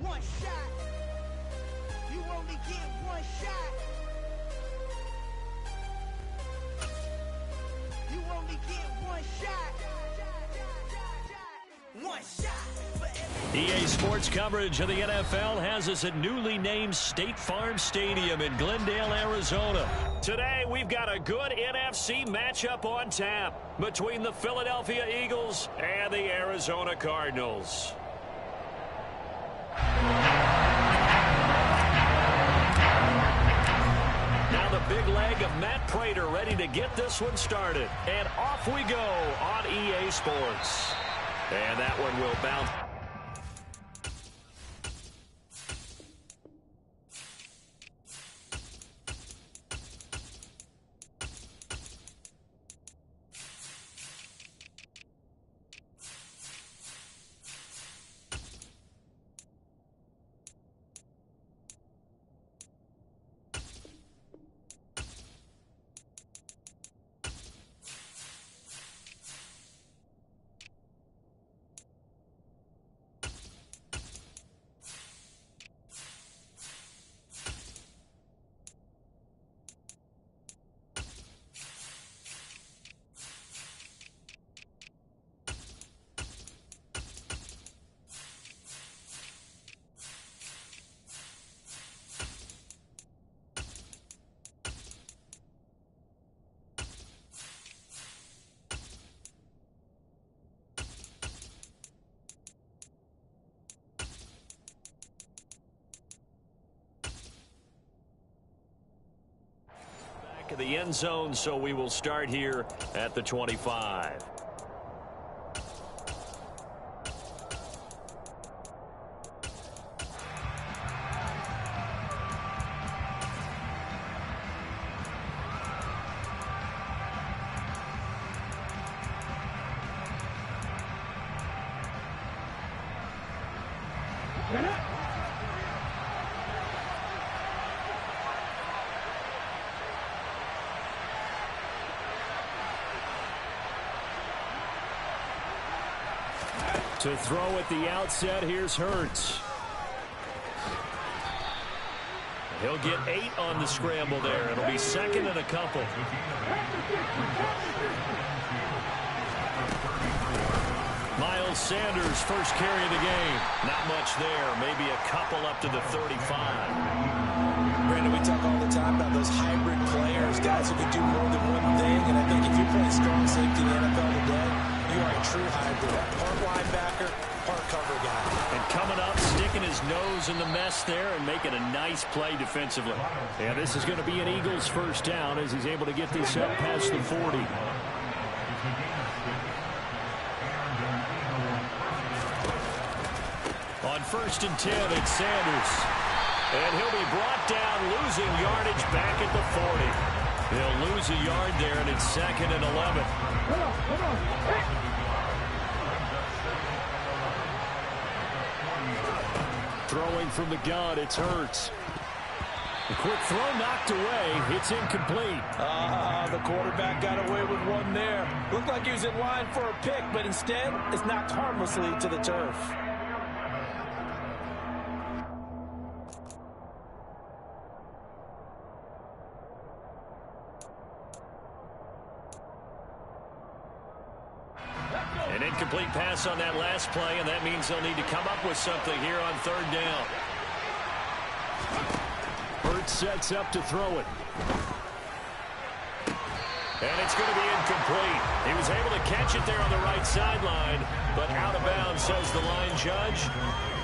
One shot. You only get one shot. You only get one shot. One shot for every EA Sports coverage of the NFL has us at newly named State Farm Stadium in Glendale, Arizona. Today, we've got a good NFC matchup on tap between the Philadelphia Eagles and the Arizona Cardinals. Now the big leg of Matt Prater ready to get this one started. And off we go on EA Sports. And that one will bounce. Of the end zone, so we will start here at the 25. To throw at the outset, here's Hurts. He'll get 8 on the scramble there. It'll be second and a couple. Miles Sanders, first carry of the game. Not much there. Maybe a couple up to the 35. Brandon, we talk all the time about those hybrid players, guys who can do more than one thing. And I think if you're playing strong safety in the NFL today, you are a true hybrid. Part linebacker, part cover guy. And coming up, sticking his nose in the mess there and making a nice play defensively. Yeah, this is going to be an Eagles first down as he's able to get this up past the 40. On 1st and 10. It's Sanders. And he'll be brought down, losing yardage back at the 40. He'll lose a yard there, and it's 2nd and 11. Come on. Throwing from the gun, it's Hurts. The quick throw knocked away. It's incomplete. The quarterback got away with one there. Looked like he was in line for a pick, but instead it's knocked harmlessly to the turf. An incomplete pass on that last play, and that means they'll need to come up with something here on 3rd down. Hurts sets up to throw it. And it's going to be incomplete. He was able to catch it there on the right sideline, but out of bounds, says the line judge.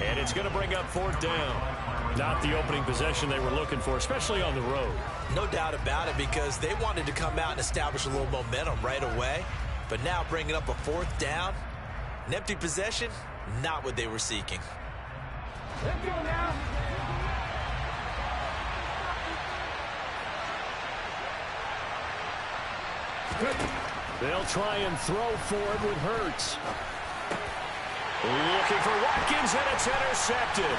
And it's going to bring up 4th down. Not the opening possession they were looking for, especially on the road. No doubt about it, because they wanted to come out and establish a little momentum right away. But now bringing up a 4th down, an empty possession, not what they were seeking. Let's go now. They'll try and throw for it with Hurts. Looking for Watkins, and it's intercepted.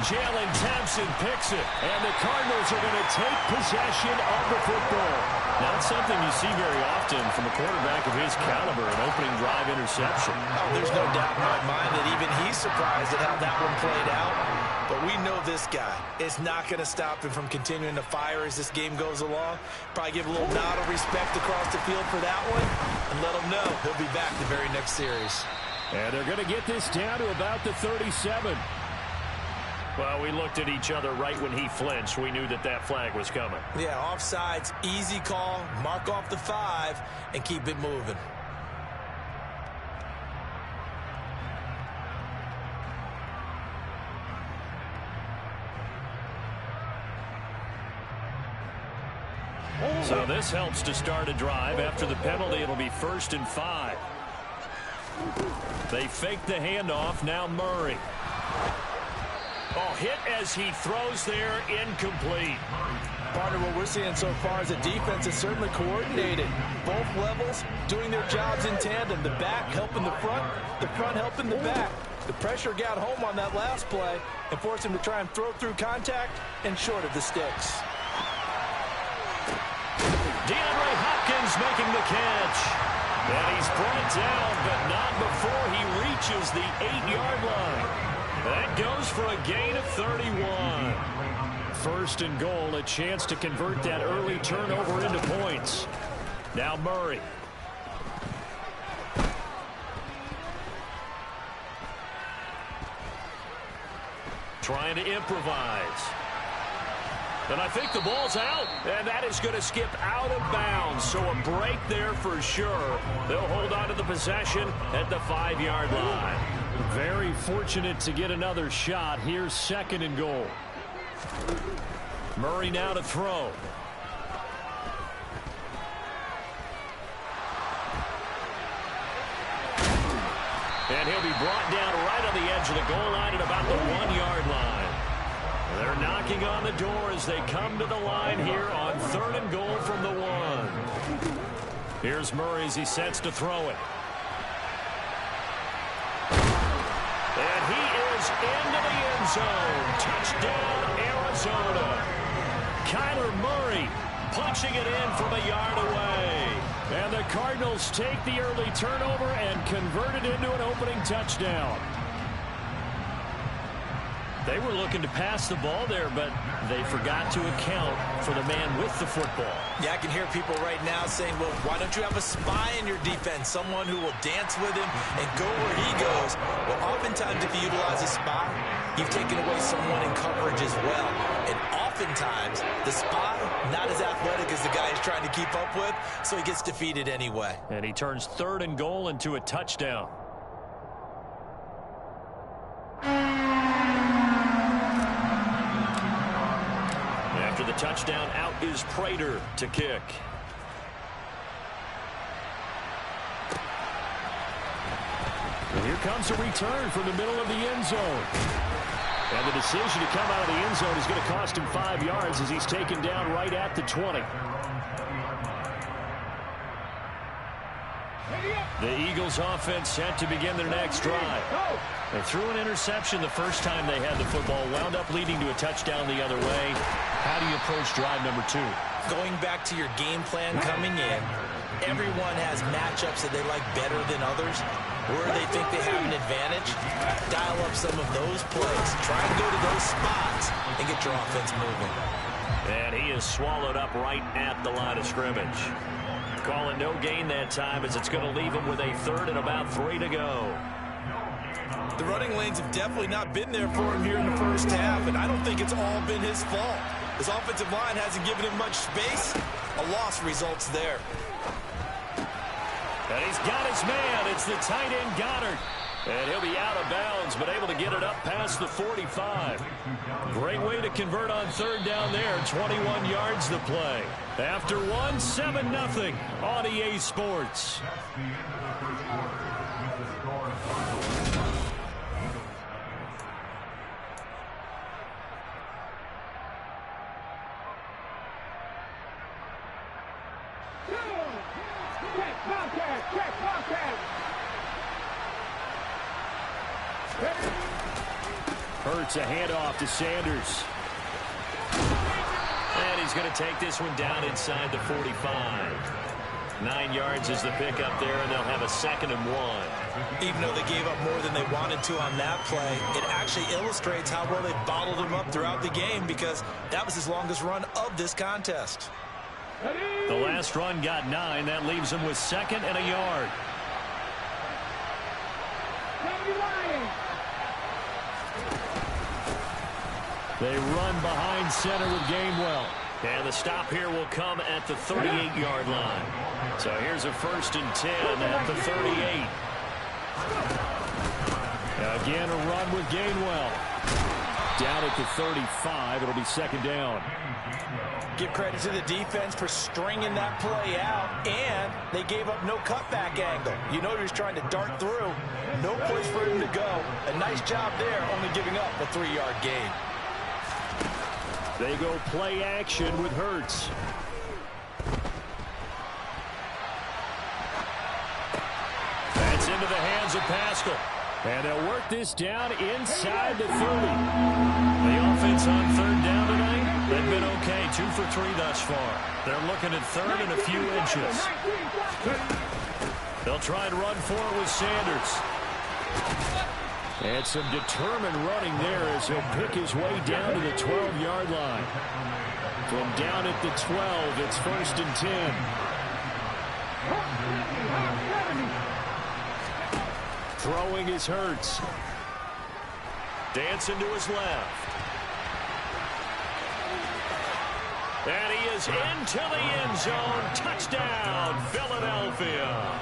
Jalen Thompson picks it, and the Cardinals are going to take possession of the football. Not something you see very often from a quarterback of his caliber, an opening drive interception. Oh, there's no doubt in my mind that even he's surprised at how that one played out. But we know this guy is not going to stop him from continuing to fire as this game goes along. Probably give a little nod of respect across the field for that one, and let him know he'll be back the very next series. And they're going to get this down to about the 37. Well, we looked at each other right when he flinched. We knew that that flag was coming. Yeah, offsides, easy call, mark off the 5, and keep it moving. So this helps to start a drive. After the penalty, it'll be 1st and 5. They fake the handoff. Now Murray. Oh, hit as he throws there, incomplete. Partner, what we're seeing so far is the defense is certainly coordinated. Both levels doing their jobs in tandem. The back helping the front helping the back. The pressure got home on that last play and forced him to try and throw through contact and short of the sticks. DeAndre Hopkins making the catch. And he's brought down, but not before he reaches the 8-yard line. That goes for a gain of 31. 1st and goal, a chance to convert that early turnover into points. Now Murray. Trying to improvise. And I think the ball's out, and that is going to skip out of bounds. So a break there for sure. They'll hold on to the possession at the 5-yard line. Very fortunate to get another shot. Here's 2nd and goal. Murray now to throw. And he'll be brought down right on the edge of the goal line at about the 1-yard line. They're knocking on the door as they come to the line here on 3rd and goal from the 1. Here's Murray as he sets to throw it. And he is into the end zone. Touchdown, Arizona. Kyler Murray punching it in from a yard away. And the Cardinals take the early turnover and convert it into an opening touchdown. They were looking to pass the ball there, but they forgot to account for the man with the football. Yeah, I can hear people right now saying, well, why don't you have a spy in your defense, someone who will dance with him and go where he goes? Well, oftentimes if you utilize a spy, you've taken away someone in coverage as well. And oftentimes, the spy, not as athletic as the guy he's trying to keep up with, so he gets defeated anyway. And he turns 3rd and goal into a touchdown. After the touchdown, out is Prater to kick. And here Here comes a return from the middle of the end zone. And the decision to come out of the end zone is going to cost him 5 yards as he's taken down right at the 20. The Eagles offense set to begin their next drive. They threw an interception the first time they had the football, wound up leading to a touchdown the other way. How do you approach drive number 2? Going back to your game plan coming in, everyone has matchups that they like better than others. Where they think they have an advantage, dial up some of those plays. Try and go to those spots and get your offense moving. And he is swallowed up right at the line of scrimmage. Calling no gain that time as it's going to leave him with a 3rd and about 3 to go. The running lanes have definitely not been there for him here in the first half, and I don't think it's all been his fault. His offensive line hasn't given him much space. A loss results there. And he's got his man. It's the tight end Goddard. And he'll be out of bounds, but able to get it up past the 45. Great way to convert on 3rd down there. 21 yards to play. After 1, 7-0 on EA Sports. Hurts a handoff to Sanders. And he's going to take this one down inside the 45. 9 yards is the pickup there, and they'll have a 2nd and 1. Even though they gave up more than they wanted to on that play, it actually illustrates how well they bottled him up throughout the game because that was his longest run of this contest. The last run got 9. That leaves him with 2nd and a yard. They run behind center with Gainwell. And the stop here will come at the 38-yard line. So here's a 1st and 10 at the 38. Again, a run with Gainwell. Down at the 35. It'll be 2nd down. Give credit to the defense for stringing that play out, and they gave up no cutback angle. You know he was trying to dart through. No place for him to go. A nice job there, only giving up a 3-yard gain. They go play action with Hurts. That's into the hands of Pascal. And they'll work this down inside the 30. The offense on 3rd down tonight, they've been okay. 2 for 3 thus far. They're looking at 3rd and a few inches. They'll try and run for it with Sanders. And some determined running there as he'll pick his way down to the 12-yard line. From down at the 12, it's 1st and 10. Throwing is Hurts. Dancing to his left. And he is into the end zone. Touchdown, Philadelphia.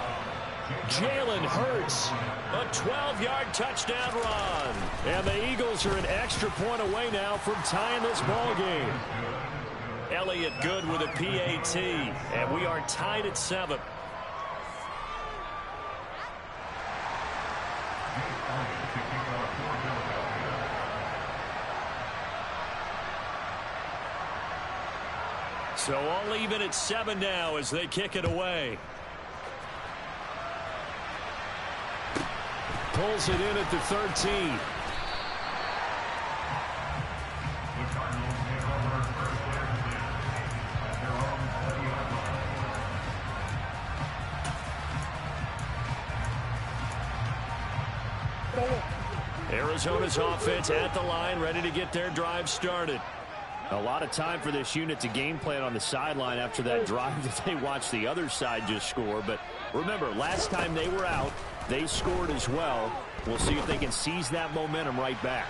Jalen Hurts. A 12-yard touchdown run. And the Eagles are an extra point away now from tying this ball game. Elliott Good with a PAT. And we are tied at 7. So all even at 7 now as they kick it away. Pulls it in at the 13. Arizona's offense at the line, ready to get their drive started. A lot of time for this unit to game plan on the sideline after that drive that they watched the other side just score. But remember, last time they were out, they scored as well. We'll see if they can seize that momentum right back.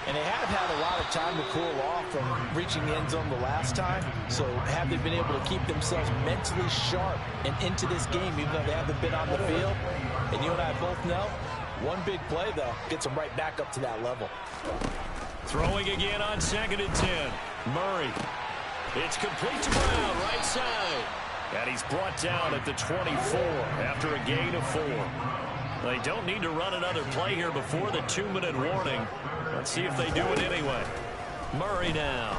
And they have had a lot of time to cool off from reaching the end zone the last time. So have they been able to keep themselves mentally sharp and into this game, even though they haven't been on the field? And you and I both know, one big play, though, gets them right back up to that level. Throwing again on 2nd and 10. Murray. It's complete to Brown, right side. And he's brought down at the 24 after a gain of 4. They don't need to run another play here before the 2-minute warning. Let's see if they do it anyway. Murray now.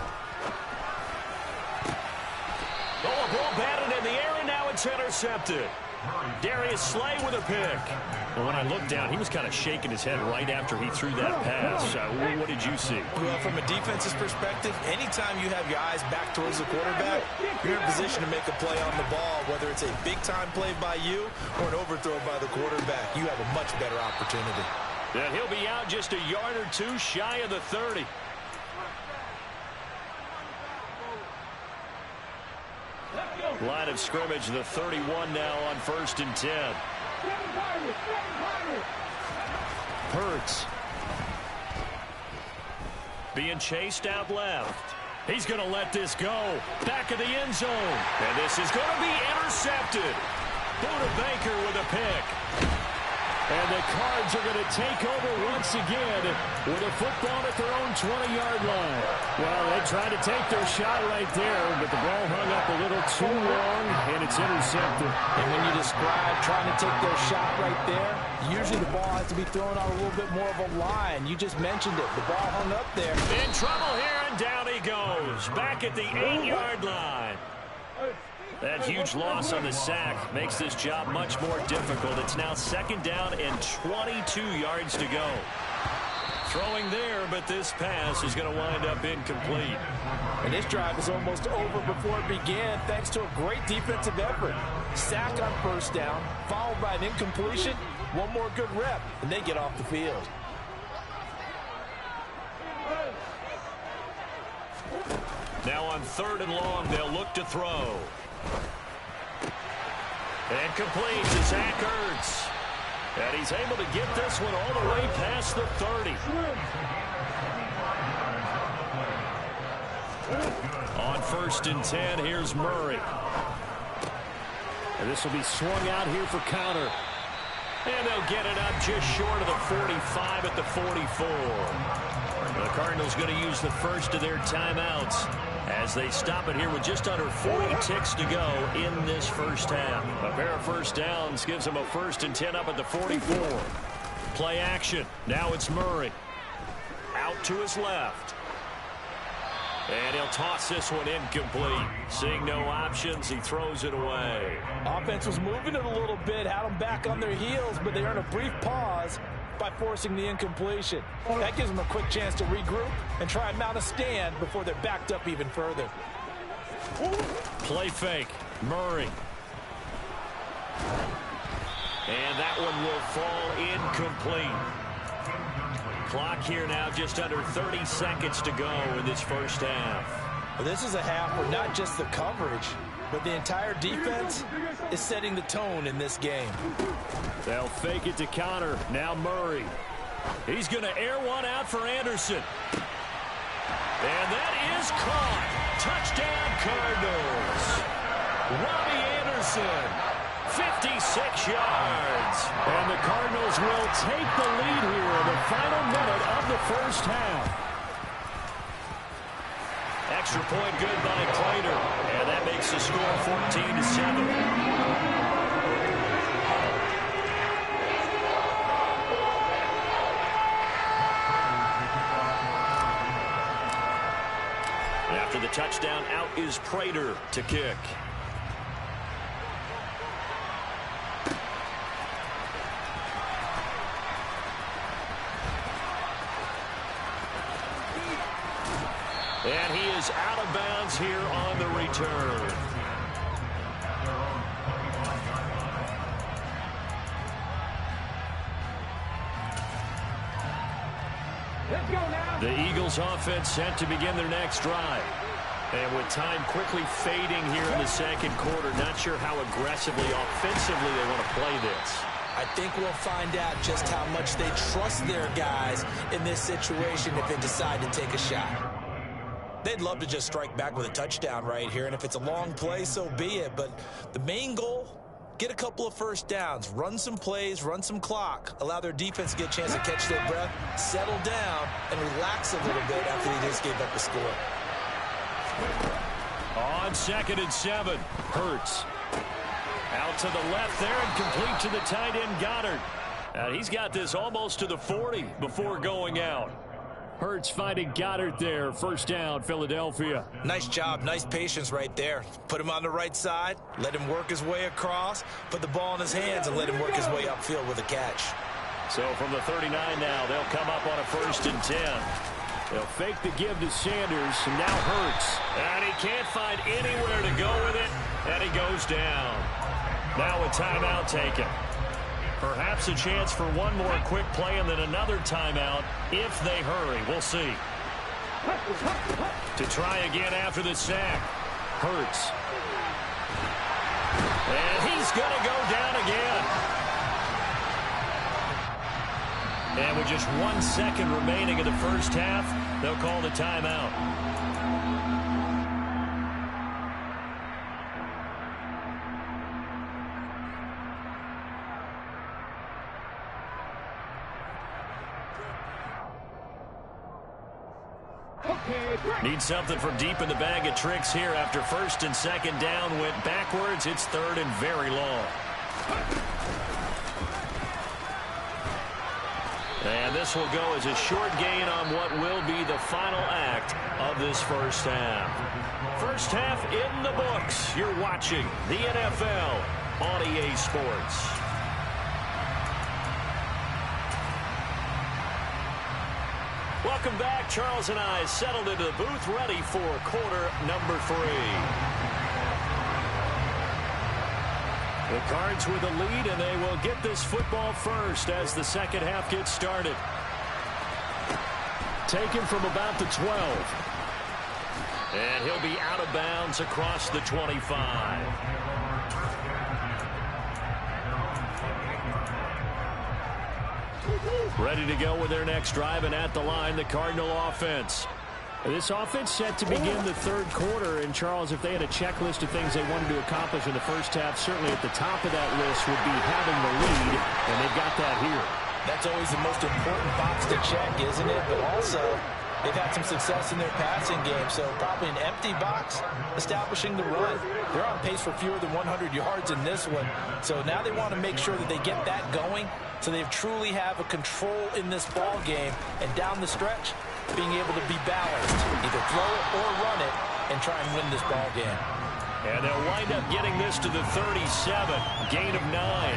Oh, a ball batted in the air, and now it's intercepted. Darius Slay with a pick. Well, when I looked down, he was kind of shaking his head right after he threw that pass. What did you see? Well, from a defense's perspective, anytime you have your eyes back towards the quarterback, you're in a position to make a play on the ball, whether it's a big-time play by you or an overthrow by the quarterback. You have a much better opportunity. And he'll be out just a yard or two shy of the 30. Line of scrimmage, the 31 now on 1st and 10. Hurts. Being chased out left. He's going to let this go. Back of the end zone. And this is going to be intercepted. Buda Baker with a pick. And the Cards are going to take over once again with a football at their own 20-yard line. Well, they tried to take their shot right there, but the ball hung up a little too long, and it's intercepted. And when you describe trying to take their shot right there, usually the ball has to be thrown out a little bit more of a line. You just mentioned it. The ball hung up there. In trouble here, and down he goes. Back at the 8-yard line. That huge loss on the sack makes this job much more difficult. It's now 2nd down and 22 yards to go. Throwing there, but this pass is going to wind up incomplete. And this drive is almost over before it began, thanks to a great defensive effort. Sack on 1st down, followed by an incompletion. One more good rep, and they get off the field. Now on 3rd and long, they'll look to throw. And complete to Zach Ertz. And he's able to get this one all the way past the 30. On 1st and 10, here's Murray. And this will be swung out here for counter. And they'll get it up just short of the 45 at the 44. The Cardinals going to use the first of their timeouts as they stop it here with just under 40 ticks to go in this first half. A pair of first downs gives them a 1st and 10 up at the 44. Play action. Now it's Murray. Out to his left. And he'll toss this one incomplete. Seeing no options, he throws it away. Offense was moving it a little bit, had them back on their heels, but they earned a brief pause by forcing the incompletion. That gives them a quick chance to regroup and try and mount a stand before they're backed up even further. Play fake. Murray. And that one will fall incomplete. Clock here now just under 30 seconds to go in this first half. Well, this is a half where not just the coverage, but the entire defense is setting the tone in this game. They'll fake it to counter. Now Murray. He's going to air one out for Anderson. And that is caught. Touchdown, Cardinals. Robbie Anderson, 56 yards. And the Cardinals will take the lead here in the final minute of the first half. Extra point good by Prater. And that makes the score 14-7. After the touchdown, out is Prater to kick. And he is out of bounds here on the return. Let's go now. The Eagles offense set to begin their next drive. And with time quickly fading here in the second quarter, not sure how aggressively, offensively they want to play this. I think we'll find out just how much they trust their guys in this situation if they decide to take a shot. They'd love to just strike back with a touchdown right here, and if it's a long play, so be it. But the main goal, get a couple of first downs, run some plays, run some clock, allow their defense to get a chance to catch their breath, settle down, and relax a little bit after they just gave up a score. On 2nd and 7, Hurts. Out to the left there and complete to the tight end, Goddard. And he's got this almost to the 40 before going out. Hurts finding Goddard there. First down, Philadelphia. Nice job. Nice patience right there. Put him on the right side. Let him work his way across. Put the ball in his hands and let him work his way upfield with a catch. So from the 39 now, they'll come up on a 1st and 10. They'll fake the give to Sanders, and now Hurts. And he can't find anywhere to go with it, and he goes down. Now a timeout taken. Perhaps a chance for one more quick play and then another timeout if they hurry. We'll see. To try again after the sack. Hurts. And he's going to go down again. And with just 1 second remaining in the first half, they'll call the timeout. Need something from deep in the bag of tricks here after 1st and 2nd down went backwards. It's 3rd and very long. And this will go as a short gain on what will be the final act of this first half. First half in the books. You're watching the NFL on EA Sports. Welcome back. Charles and I settled into the booth, ready for quarter number 3. The Cards with a lead, and they will get this football first as the second half gets started. Taken from about the 12. And he'll be out of bounds across the 25. Ready to go with their next drive, and at the line, the Cardinal offense. This offense set to begin the 3rd quarter, and Charles, if they had a checklist of things they wanted to accomplish in the first half, certainly at the top of that list would be having the lead, and they've got that here. That's always the most important box to check, isn't it? But also, they've had some success in their passing game, so probably an empty box establishing the run. They're on pace for fewer than 100 yards in this one, so now they want to make sure that they get that going so they truly have a control in this ball game, and down the stretch, being able to be balanced, either throw it or run it, and try and win this ball game. And they'll wind up getting this to the 37, gain of 9.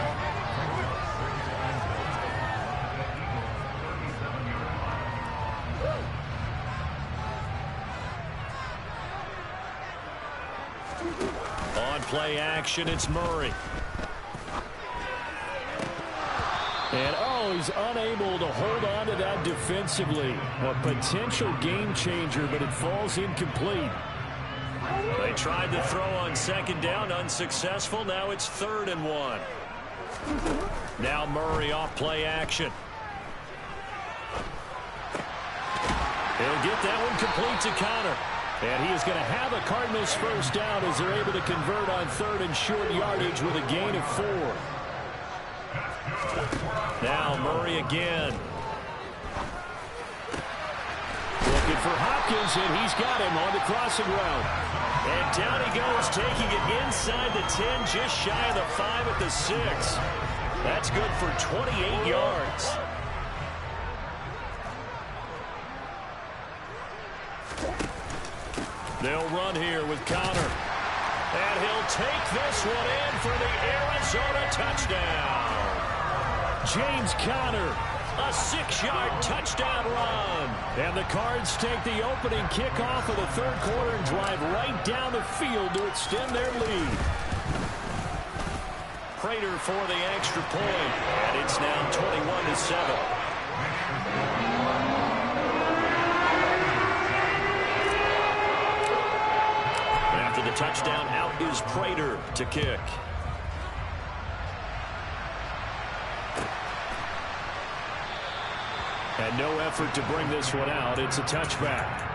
On play action, it's Murray. And, he's unable to hold on to that defensively. A potential game changer, but it falls incomplete. They tried to throw on 2nd down, unsuccessful. Now it's 3rd and 1. Now Murray off play action. He'll get that one complete to Connor. And he is going to have a Cardinals first down as they're able to convert on 3rd and short yardage with a gain of 4. Now Murray again. Looking for Hopkins, and he's got him on the crossing route. And down he goes, taking it inside the 10, just shy of the 5 at the 6. That's good for 28 yards. They'll run here with Connor. And he'll take this one in for the Arizona touchdown. James Conner, a 6-yard touchdown run. And the Cards take the opening kickoff of the 3rd quarter and drive right down the field to extend their lead. Prater for the extra point, and it's now 21-7. After the touchdown, out is Prater to kick. And no effort to bring this one out. It's a touchback.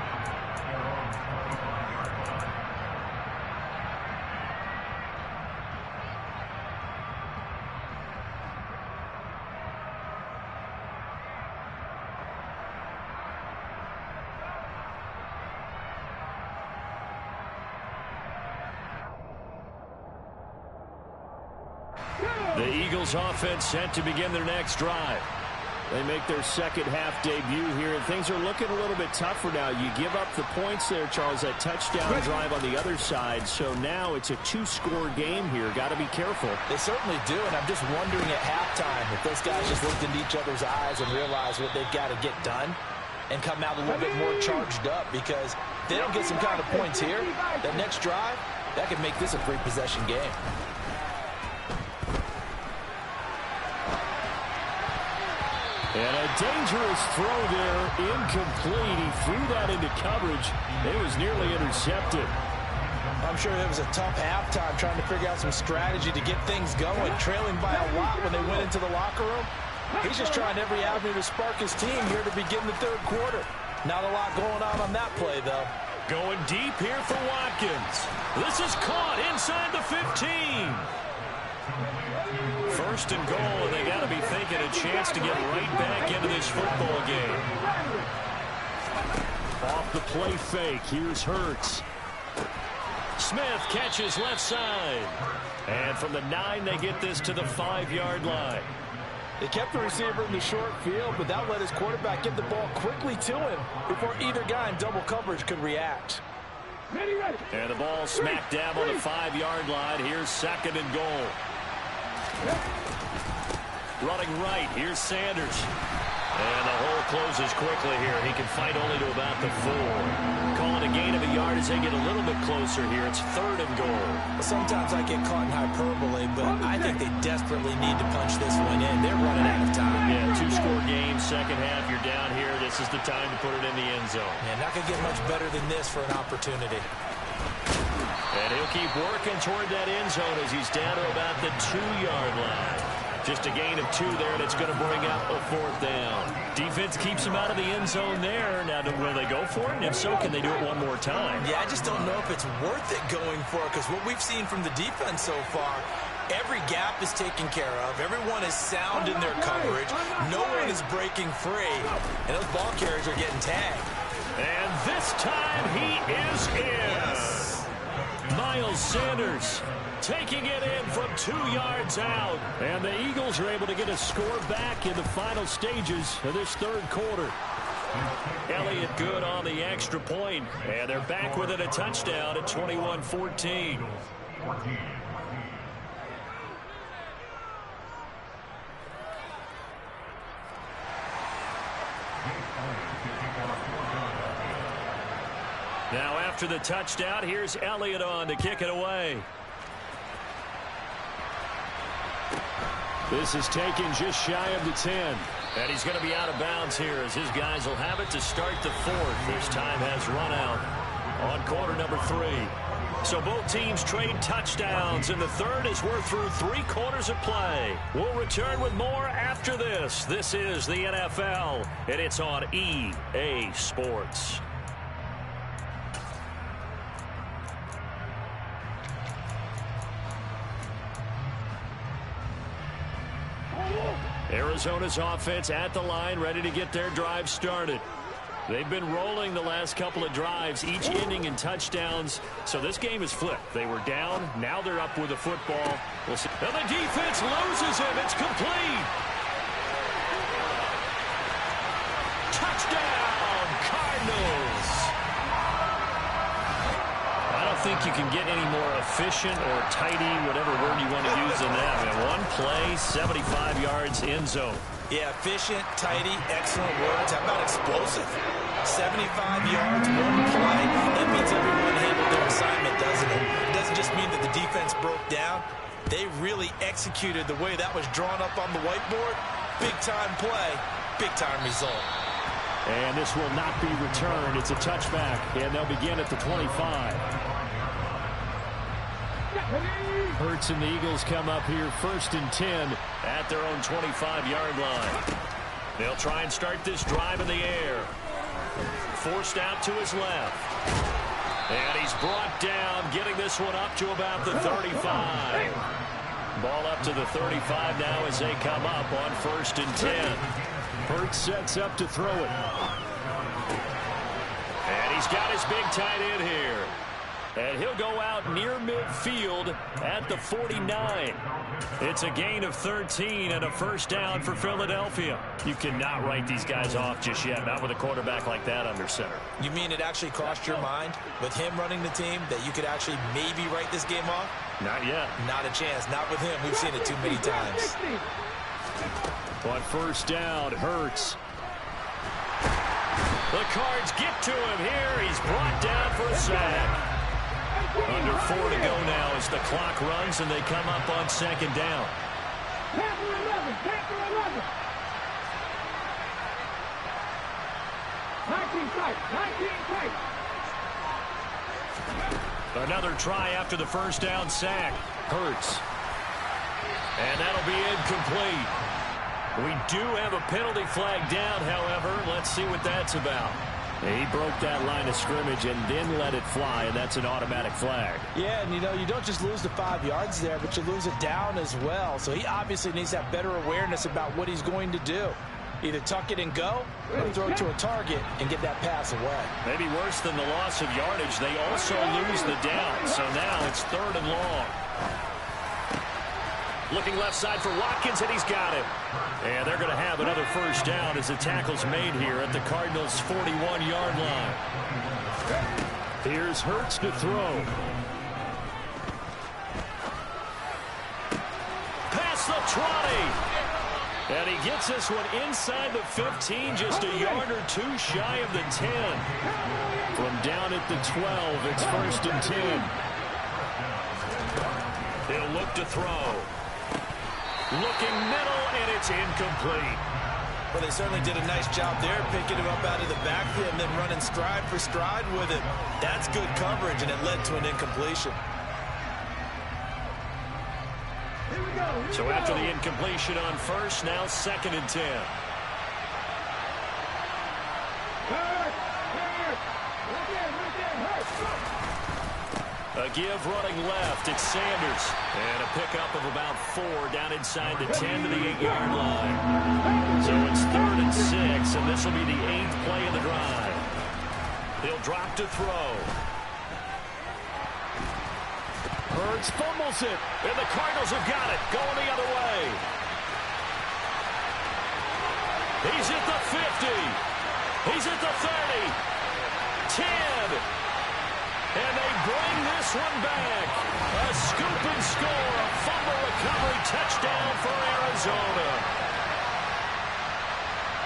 The Eagles offense set to begin their next drive. They make their second half debut here, and things are looking a little bit tougher now. You give up the points there, Charles, that touchdown drive on the other side. So now it's a two-score game here. Got to be careful. They certainly do, and I'm just wondering at halftime if those guys just looked into each other's eyes and realized what they've got to get done and come out a little bit more charged up, because if they don't get some kind of points here, that next drive, that could make this a three-possession game. And a dangerous throw there, incomplete. He threw that into coverage. It was nearly intercepted. I'm sure it was a tough halftime trying to figure out some strategy to get things going, trailing by a lot when they went into the locker room. He's just trying every avenue to spark his team here to begin the third quarter. Not a lot going on that play, though. Going deep here for Watkins. This is caught inside the 15. First and goal, and they got to be thinking a chance to get right back into this football game. Off the play fake, here's Hurts. Smith catches left side. And from the 9, they get this to the 5-yard line. They kept the receiver in the short field, but that let his quarterback get the ball quickly to him before either guy in double coverage could react. And the ball smack dab on the 5-yard line. Here's second and goal. Running right, here's Sanders. And the hole closes quickly here. He can fight only to about the 4. Calling a gain of a yard as they get a little bit closer here. It's third and goal. Well, sometimes I get caught in hyperbole, but I think they desperately need to punch this one in. They're running out of time. Yeah, two-score game, second half. You're down here. This is the time to put it in the end zone. Yeah, not going to get much better than this for an opportunity. And he'll keep working toward that end zone as he's down to about the 2-yard line. Just a gain of 2 there, and it's going to bring up a 4th down. Defense keeps him out of the end zone there. Now, will they go for it? And if so, can they do it one more time? Yeah, I just don't know if it's worth it going for it, because what we've seen from the defense so far, every gap is taken care of. Everyone is sound in their coverage. No one is breaking free. And those ball carriers are getting tagged. And this time he is in. Yes. Miles Sanders taking it in from 2 yards out. And the Eagles are able to get a score back in the final stages of this third quarter. Elliott good on the extra point. And they're back within a touchdown at 21-14. Now after the touchdown, here's Elliott on to kick it away. This is taken just shy of the 10. And he's going to be out of bounds here as his guys will have it to start the 4th. This time has run out on quarter number 3. So both teams trade touchdowns in the third as we're through 3 quarters of play. We'll return with more after this. This is the NFL, and it's on EA Sports. Arizona's offense at the line, ready to get their drive started. They've been rolling the last couple of drives, each ending in touchdowns. So this game is flipped. They were down. Now they're up with the football. We'll see. And the defense loses him. It's complete. Touchdown, Cardinals. I don't think you can get any more efficient or tidy, whatever word you want to use in that. Man, one play, 75 yards, end zone. Yeah, efficient, tidy, excellent words. How about explosive? 75 yards, one play. That means everyone handled their assignment, doesn't it? It doesn't just mean that the defense broke down. They really executed the way that was drawn up on the whiteboard. Big-time play, big-time result. And this will not be returned. It's a touchback, and they'll begin at the 25. Hurts and the Eagles come up here 1st and 10 at their own 25-yard line. They'll try and start this drive in the air. Forced out to his left. And he's brought down, getting this one up to about the 35. Ball up to the 35 now as they come up on 1st and 10. Hurts sets up to throw it. And he's got his big tight end here. And he'll go out near midfield at the 49. It's a gain of 13 and a first down for Philadelphia. You cannot write these guys off just yet, not with a quarterback like that under center. You mean it actually crossed your mind with him running the team that you could actually maybe write this game off? Not yet. Not a chance. Not with him. We've seen it too many times. But first down, Hurts. The Cards get to him here. He's brought down for a sack. Under 4 to go now as the clock runs and they come up on second down. Another try after the first down sack. Hurts. And that'll be incomplete. We do have a penalty flag down, however. Let's see what that's about. He broke that line of scrimmage and then let it fly, and that's an automatic flag. Yeah, and you don't just lose the 5 yards there, but you lose it down as well. So he obviously needs to have better awareness about what he's going to do. Either tuck it and go or throw it to a target and get that pass away. Maybe worse than the loss of yardage, they also lose the down. So now it's 3rd and long. Looking left side for Watkins, and he's got it. And they're going to have another first down as the tackle's made here at the Cardinals' 41-yard line. Here's Hurts to throw. Past the 20. And he gets this one inside the 15, just a yard or two shy of the 10. From down at the 12, it's 1st and 10. He'll look to throw. Looking middle, and it's incomplete. Well, they certainly did a nice job there, picking him up out of the backfield and then running stride for stride with it. That's good coverage, and it led to an incompletion. So after the incompletion on first, now 2nd and 10. A give running left. It's Sanders. And a pickup of about 4 down inside the 10 to the 8-yard line. So it's 3rd and 6, and this will be the 8th play of the drive. He'll drop to throw. Hurts fumbles it, and the Cardinals have got it. Going the other way. He's at the 50. He's at the 30. 10. And they bring this one back. A scoop and score. A fumble recovery touchdown for Arizona.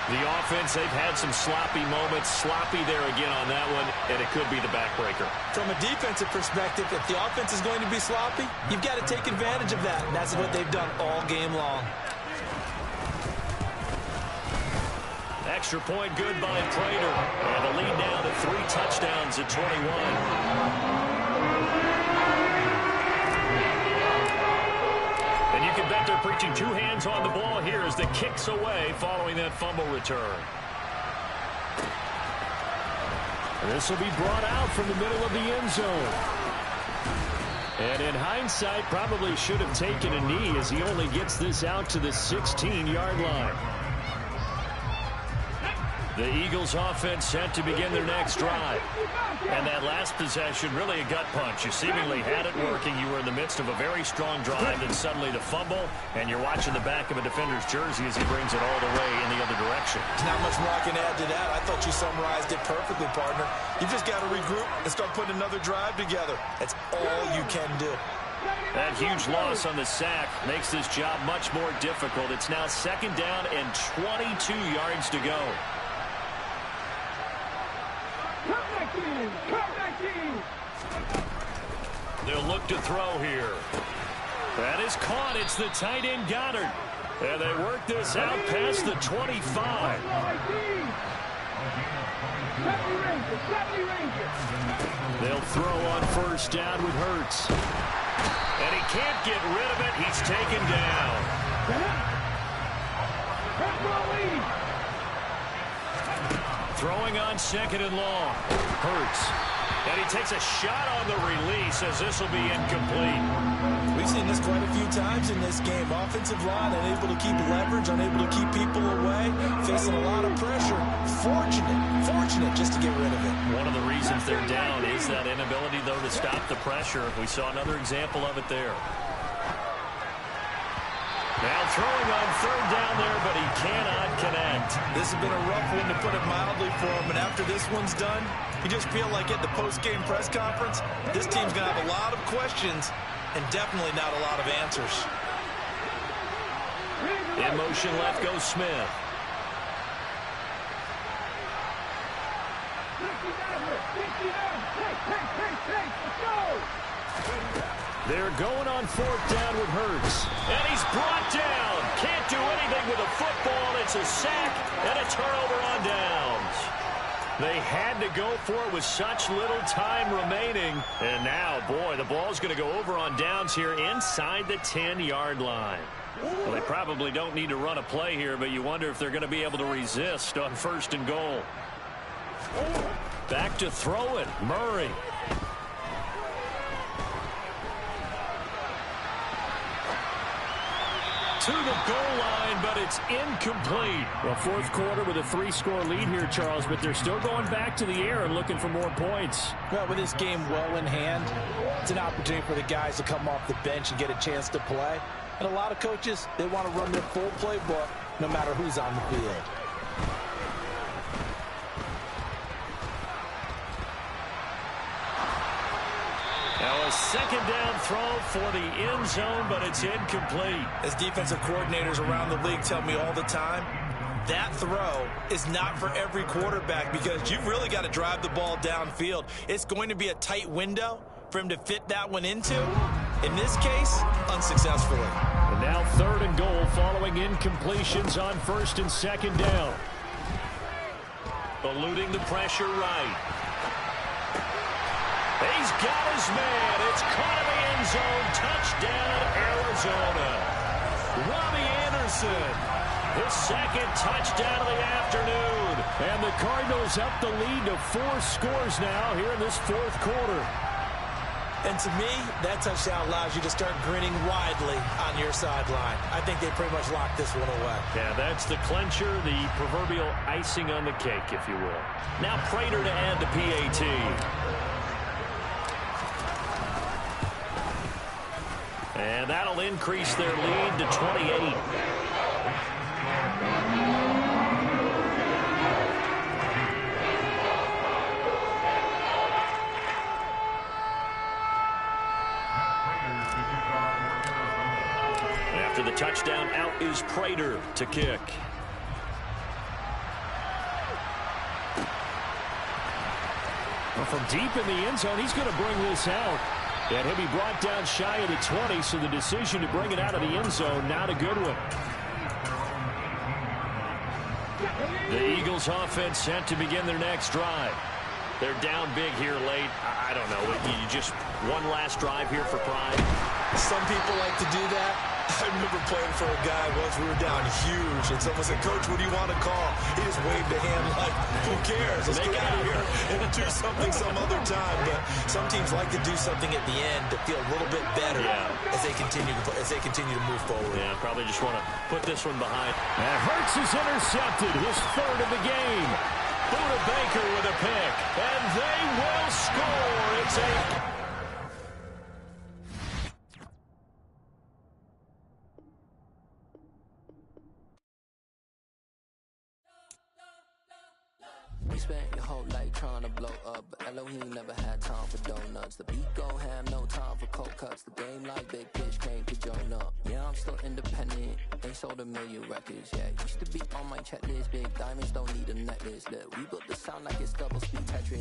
The offense, they've had some sloppy moments. Sloppy there again on that one, and it could be the backbreaker. From a defensive perspective, if the offense is going to be sloppy, you've got to take advantage of that. And that's what they've done all game long. Extra point good by Prater. And the lead now to 3 touchdowns at 21. And you can bet they're preaching 2 hands on the ball here as the kick's away following that fumble return. This will be brought out from the middle of the end zone. And in hindsight, probably should have taken a knee as he only gets this out to the 16-yard line. The Eagles offense set to begin their next drive. And that last possession, really a gut punch. You seemingly had it working. You were in the midst of a very strong drive, then suddenly the fumble, and you're watching the back of a defender's jersey as he brings it all the way in the other direction. There's not much more I can add to that. I thought you summarized it perfectly, partner. You just got to regroup and start putting another drive together. That's all you can do. That huge loss on the sack makes this job much more difficult. It's now 2nd down and 22 yards to go. They'll look to throw here. That is caught. It's the tight end Goddard. And they work this out past the 25. They'll throw on first down with Hurts. And he can't get rid of it. He's taken down. Throwing on 2nd and long. Hurts. And he takes a shot on the release as this will be incomplete. We've seen this quite a few times in this game. Offensive line unable to keep leverage, unable to keep people away, facing a lot of pressure. fortunate just to get rid of it. One of the reasons they're down is that inability, though, to stop the pressure. We saw another example of it there. Now throwing on third down there, but he cannot connect. This has been a rough one, to put it mildly, for him. And after this one's done, you just feel like at the post-game press conference, this team's going to have a lot of questions and definitely not a lot of answers. In motion left goes Smith. They're going on fourth down with Hurts. And he's brought down. Can't do anything with a football. It's a sack and a turnover on downs. They had to go for it with such little time remaining. And now, boy, the ball's going to go over on downs here inside the 10-yard line. Well, they probably don't need to run a play here, but you wonder if they're going to be able to resist on first and goal. Back to throw it, Murray. To the goal line, but it's incomplete. Well, fourth quarter with a 3-score lead here, Charles, but they're still going back to the air and looking for more points. Well, with this game well in hand, it's an opportunity for the guys to come off the bench and get a chance to play. And a lot of coaches, they want to run their full playbook no matter who's on the field. Now a second down throw for the end zone, but it's incomplete. As defensive coordinators around the league tell me all the time, that throw is not for every quarterback because you've really got to drive the ball downfield. It's going to be a tight window for him to fit that one into. In this case, unsuccessfully. And now third and goal following incompletions on first and second down. Eluding the pressure right. He's got his man. It's caught in the end zone. Touchdown, Arizona. Robbie Anderson, his second touchdown of the afternoon. And the Cardinals up the lead to 4 scores now here in this fourth quarter. And to me, that touchdown allows you to start grinning widely on your sideline. I think they pretty much locked this one away. Yeah, that's the clincher, the proverbial icing on the cake, if you will. Now Prater to add the PAT. And that'll increase their lead to 28. After the touchdown, out is Prater to kick. Well, from deep in the end zone, he's going to bring this out. And he'll be brought down shy of the 20, so the decision to bring it out of the end zone, not a good one. The Eagles offense set to begin their next drive. They're down big here late. I don't know. You just one last drive here for pride. Some people like to do that. I remember playing for a guy once. We were down huge, and someone said, "Coach, what do you want to call?" He just waved a hand like, "Who cares? Let's get out of here and do something some other time." But some teams like to do something at the end to feel a little bit better as they continue to move forward. Yeah, probably just want to put this one behind. And Hurts is intercepted, his third of the game. Buda Baker with a pick, and they will score. It's a... You spent your whole life trying to blow up, but Elohim never had time for donuts. The beat gon' have no time for cold cuts. The game like Big Pitch came to join up. Yeah, I'm still independent, ain't sold a million records. Yeah, used to be on my checklist. Big diamonds don't need a necklace. Look, we built the sound like it's double speed Tetris.